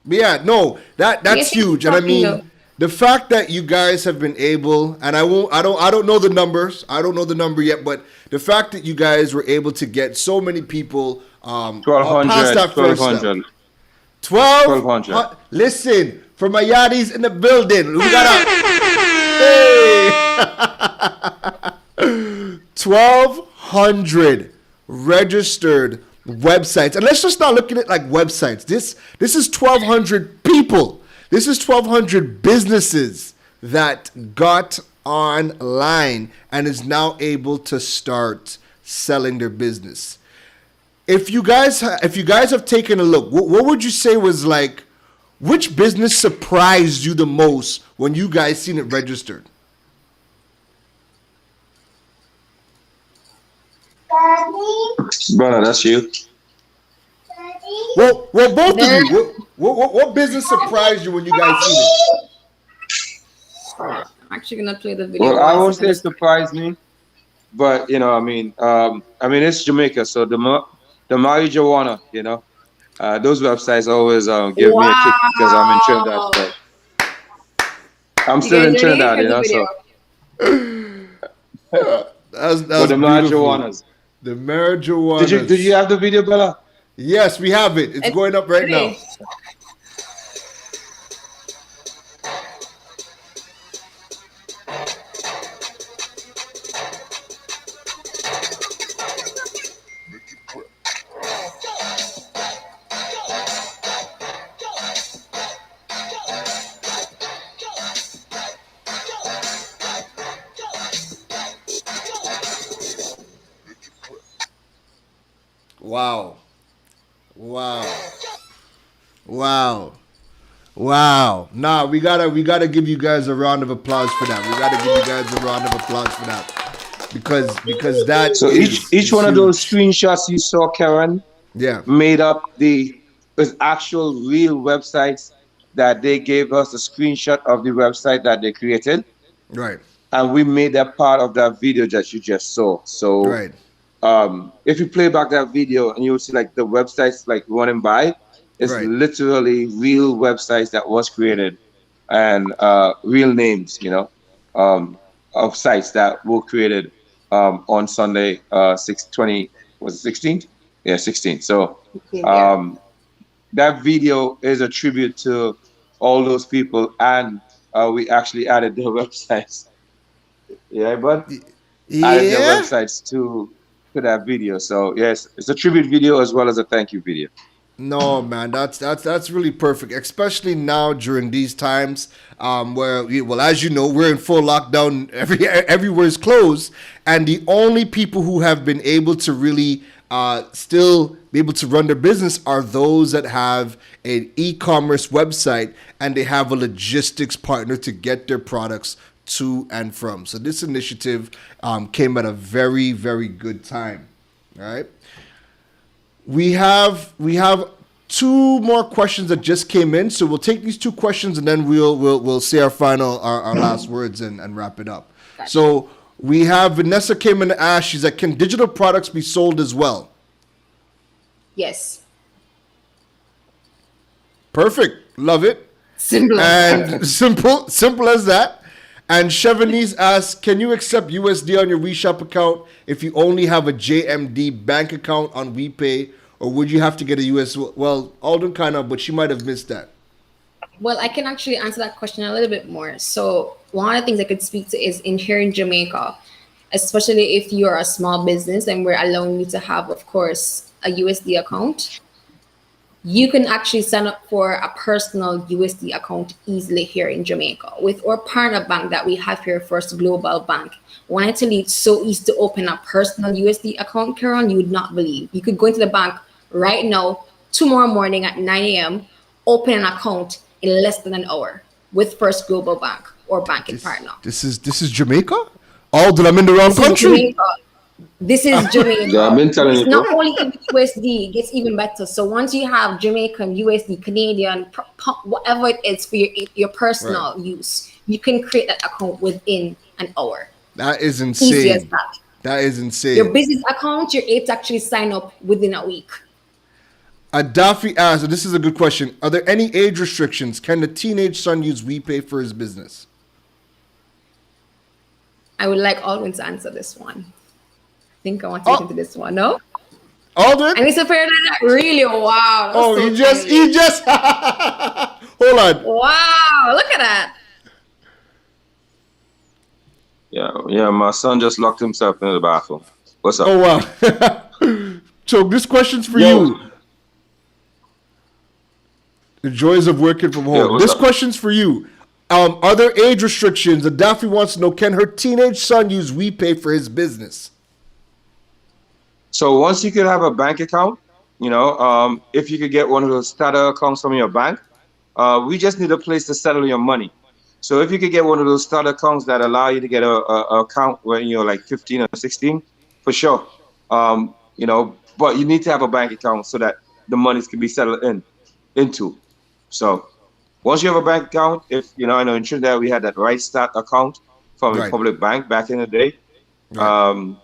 But yeah, no, that's Yes, huge. And I talking mean, though. the fact that you guys have been able, and I don't know the numbers. I don't know the number yet, but the fact that you guys were able to get so many people past 1,200. that first step. 1,200. 1,200. Listen, for my yaddies in the building, we got a 1,200 registered websites. And let's just not look at it like websites. This is 1,200 people. This is 1,200 businesses that got online and is now able to start selling their business. If you guys have taken a look, what would you say was like, which business surprised you the most when you guys seen it registered? Brother, that's you. Well, both of you. What business surprised you when you guys seen it? I'm actually gonna play the video. Well, I won't once. say surprise me, but it's Jamaica, so the marijuana, those websites always give me a kick because I'm in Trinidad. Wow. But I'm You still guys in ready? Trinidad, Here's the video. That's but the beautiful. marijuanas. The Did you marijuanas. have the video, Bella? Yes, we have it. It's going up right now. Ready? Wow. Wow. Wow. Wow. Nah, we gotta give you guys a round of applause for that. We gotta give you guys a round of applause for that. Because that So each one of those screenshots you saw, Karen, yeah. made up the actual real websites that they gave us a screenshot of the website that they created, Right. and we made that part of that video that you just saw. So Right. if you play back that video and you'll see like the websites like running by, it's Right. literally real websites that was created and real names, of sites that were created on Sunday, 6/20, was it 16th? Yeah, 16th. So Yeah. that video is a tribute to all those people, and we actually added their websites. Yeah, but added their Yeah. websites to that video. So yes, it's a tribute video as well as a thank you video. No, man, that's really perfect, especially now during these times, where well, as you know, we're in full lockdown. Everywhere's closed, and the only people who have been able to really still be able to run their business are those that have an e-commerce website and they have a logistics partner to get their products to and from. So this initiative came at a very, very good time. All right. We have two more questions that just came in, so we'll take these two questions and then we'll say our last words and wrap it up. Gotcha. So we have Vanessa came in to ask. She's like, can digital products be sold as well? Yes. Perfect, love it, Simple. and simple as that. And Chevanese asks, can you accept USD on your WeShop account if you only have a JMD bank account on WePay, or would you have to get a US? Well, Alden kind of, but she might have missed that. Well, I can actually answer that question a little bit more. So one of the things I could speak to is in here in Jamaica, especially if you're a small business and we're allowing you to have, of course, a USD account, you can actually sign up for a personal USD account easily here in Jamaica with our partner bank that we have here, First Global Bank. When I tell you it's so easy to open a personal USD account, Keron, you would not believe. You could go into the bank right now, tomorrow morning at 9 a.m., open an account in less than an hour with First Global Bank or banking partner. This is Jamaica? Alden, I'm in the wrong This is country. Jamaica. This is Jamaica. Yeah, I've been telling It's you. not only in USD, it gets even better. So once you have Jamaican, USD, Canadian, whatever it is for your personal use, you can create that account within an hour. That is Easy as insane. that. That is insane. Your business account, you're able to actually sign up within a week. Daffy asked, and this is a good question, are there any age restrictions? Can the teenage son use WePay for his business? I would like Alwyn to answer this one. I think I want to get into this one. No? Alden? And it's a fair that really wow. That was Oh, so he just hold on. wow, look at that. Yeah, my son just locked himself in the bathroom. What's up? Oh wow. So this question's for Yo. you. The joys of working from home. what's This up? question's for you. Are there age restrictions? And Daffy wants to know, can her teenage son use WePay for his business? So once you could have a bank account, if you could get one of those starter accounts from your bank, we just need a place to settle your money. So if you could get one of those starter accounts that allow you to get a account when you're like 15 or 16, for sure. But you need to have a bank account so that the monies can be settled into. So once you have a bank account, I know in Trinidad we had that Right Start account from Right. Republic Bank back in the day. Right.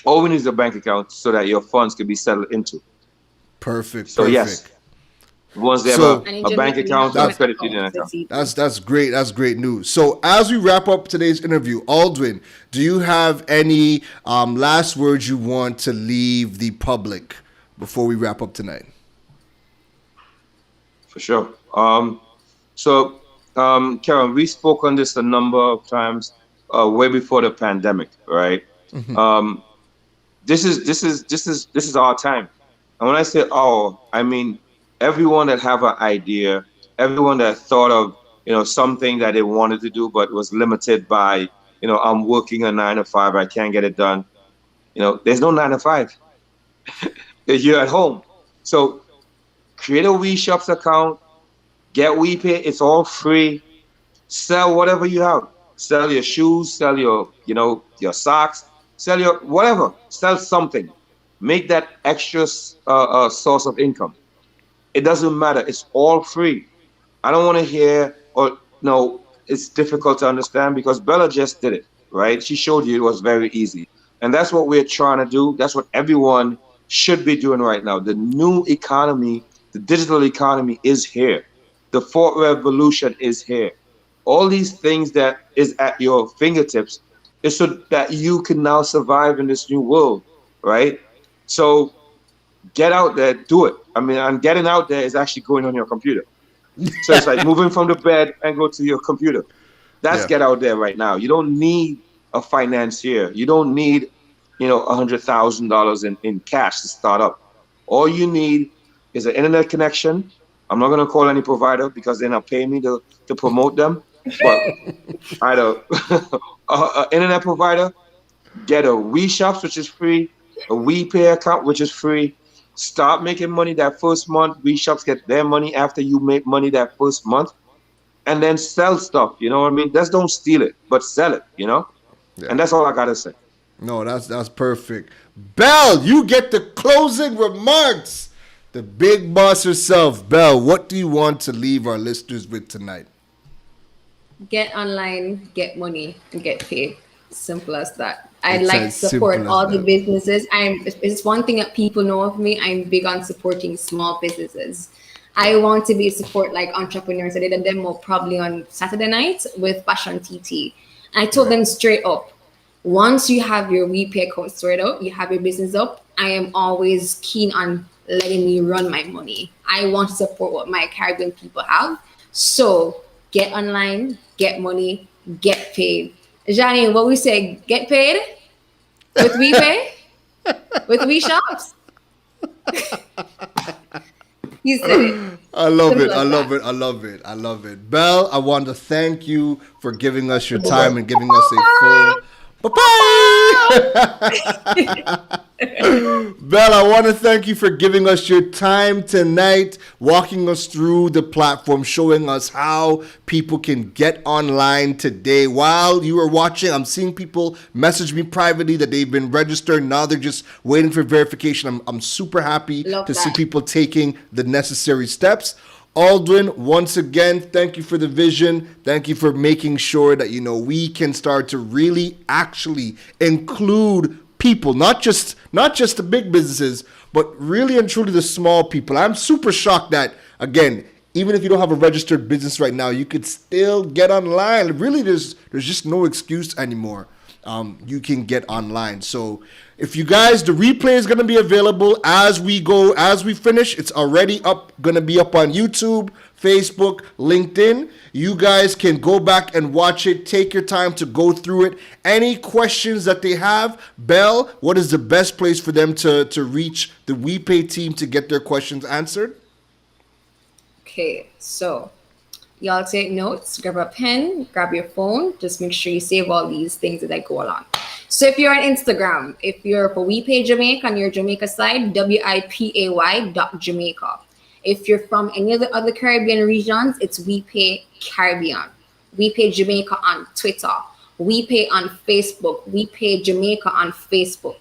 All we need is a bank account so that your funds can be settled into. Perfect. So Perfect. yes, once they have So And in a bank Jamaica, you have account or a to credit have union accounts, account. it's easy. that's great. That's great news. So as we wrap up today's interview, Aldwin, do you have any last words you want to leave the public before we wrap up tonight? For sure. Karen, we spoke on this a number of times, way before the pandemic, right? Um, this is our time. And when I say our, I mean everyone that have an idea, everyone that thought of, something that they wanted to do but was limited by, I'm working a 9 to 5, I can't get it done. There's no 9 to 5. You're at home. So create a WeShops account, get WePay, it's all free. Sell whatever you have. Sell your shoes, sell your socks, sell your whatever. Sell something. Make that extra source of income. It doesn't matter. It's all free. I don't want to hear or no. It's difficult to understand because Bella just did it, right? She showed you it was very easy, and that's what we're trying to do. That's what everyone should be doing right now. The new economy, the digital economy, is here. The fourth revolution is here. All these things that is at your fingertips is so that you can now survive in this new world, right? So get out there, do it. I mean, and getting out there is actually going on your computer. So it's like moving from the bed and go to your computer. That's Yeah. get out there right now. You don't need a financier. You don't need, $100,000 in cash to start up. All you need is an internet connection. I'm not gonna call any provider because they're not paying me to promote them. But either an internet provider, get a WeShops, which is free, a WePay account, which is free. Start making money that first month. WeShops get their money after you make money that first month, and then sell stuff. You know what I mean? Just don't steal it, but sell it. Yeah. And that's all I gotta say. No, that's perfect. Belle, you get the closing remarks. The big boss herself, Belle. What do you want to leave our listeners with tonight? Get online, get money, and get paid. Simple as that. I'd It's like to as support simple as all the that. businesses. It's one thing that people know of me. I'm big on supporting small businesses. I want to be support like entrepreneurs. I did a demo probably on Saturday night with Fashion TT. And I told them straight up, once you have your WePay account sorted out, you have your business up, I am always keen on letting me run my money. I want to support what my Caribbean people have. So get online, get money, get paid. Johnny, what we say, get paid with WePay, with WeShops. You said it. I love Simple it. as I love that. it. I love it. I love it. Belle, I want to thank you for giving us your time and giving us a full. Bye-bye. Belle, I want to thank you for giving us your time tonight, walking us through the platform, showing us how people can get online today. While you were watching, I'm seeing people message me privately that they've been registered. Now they're just waiting for verification. I'm super happy Love to see that. people taking the necessary steps. Aldwin, once again, thank you for the vision. Thank you for making sure that we can start to really actually include people, not just the big businesses, but really and truly the small people. I'm super shocked that, again, even if you don't have a registered business right now, you could still get online. Really, there's just no excuse anymore. You can get online. So if you guys, the replay is going to be available as we finish. It's already going to be up on YouTube, Facebook, LinkedIn. You guys can go back and watch it. Take your time to go through it. Any questions that they have, Belle, what is the best place for them to reach the WePay team to get their questions answered? Okay, so y'all take notes, grab a pen, grab your phone, just make sure you save all these things that I go along. So if you're on Instagram, if you're for WePay Jamaica on your Jamaica side, WIPAY.Jamaica. If you're from any of the other Caribbean regions, it's WePay Caribbean. WePay Jamaica on Twitter, WePay on Facebook, WePay Jamaica on Facebook.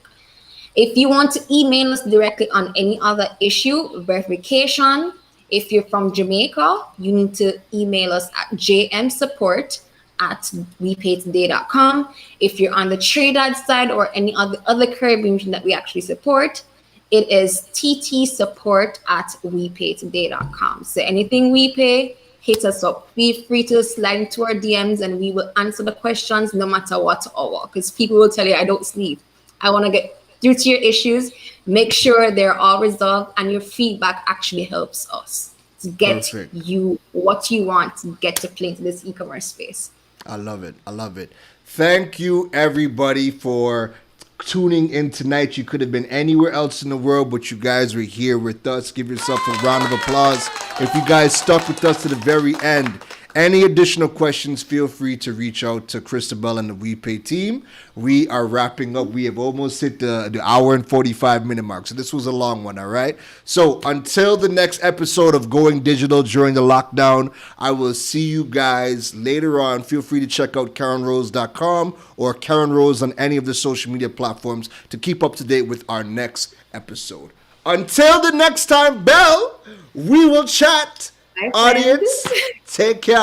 If you want to email us directly on any other issue, verification, if you're from Jamaica, you need to email us at jmsupport at wepaytoday.com. If you're on the trade ad side or any other Caribbean region that we actually support, it is ttsupport at wepaytoday.com. So anything we pay, hit us up. Feel free to slide into our DMs and we will answer the questions no matter what hour. Because people will tell you, I don't sleep. I want to get through to your issues. Make sure they're all resolved, and your feedback actually helps us to get Perfect. you what you want to get to play into this e-commerce space. I love it. I love it. Thank you, everybody, for tuning in tonight. You could have been anywhere else in the world, but you guys were here with us. Give yourself a round of applause. If you guys stuck with us to the very end, any additional questions, feel free to reach out to Christabelle and the WePay team. We are wrapping up. We have almost hit the hour and 45-minute mark. So this was a long one, all right? So until the next episode of Going Digital during the lockdown, I will see you guys later on. Feel free to check out KeronRose.com or Keron Rose on any of the social media platforms to keep up to date with our next episode. Until the next time, Belle, we will chat. Bye, Audience, friends. take care.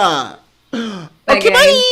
Bye, Okay, guys. bye.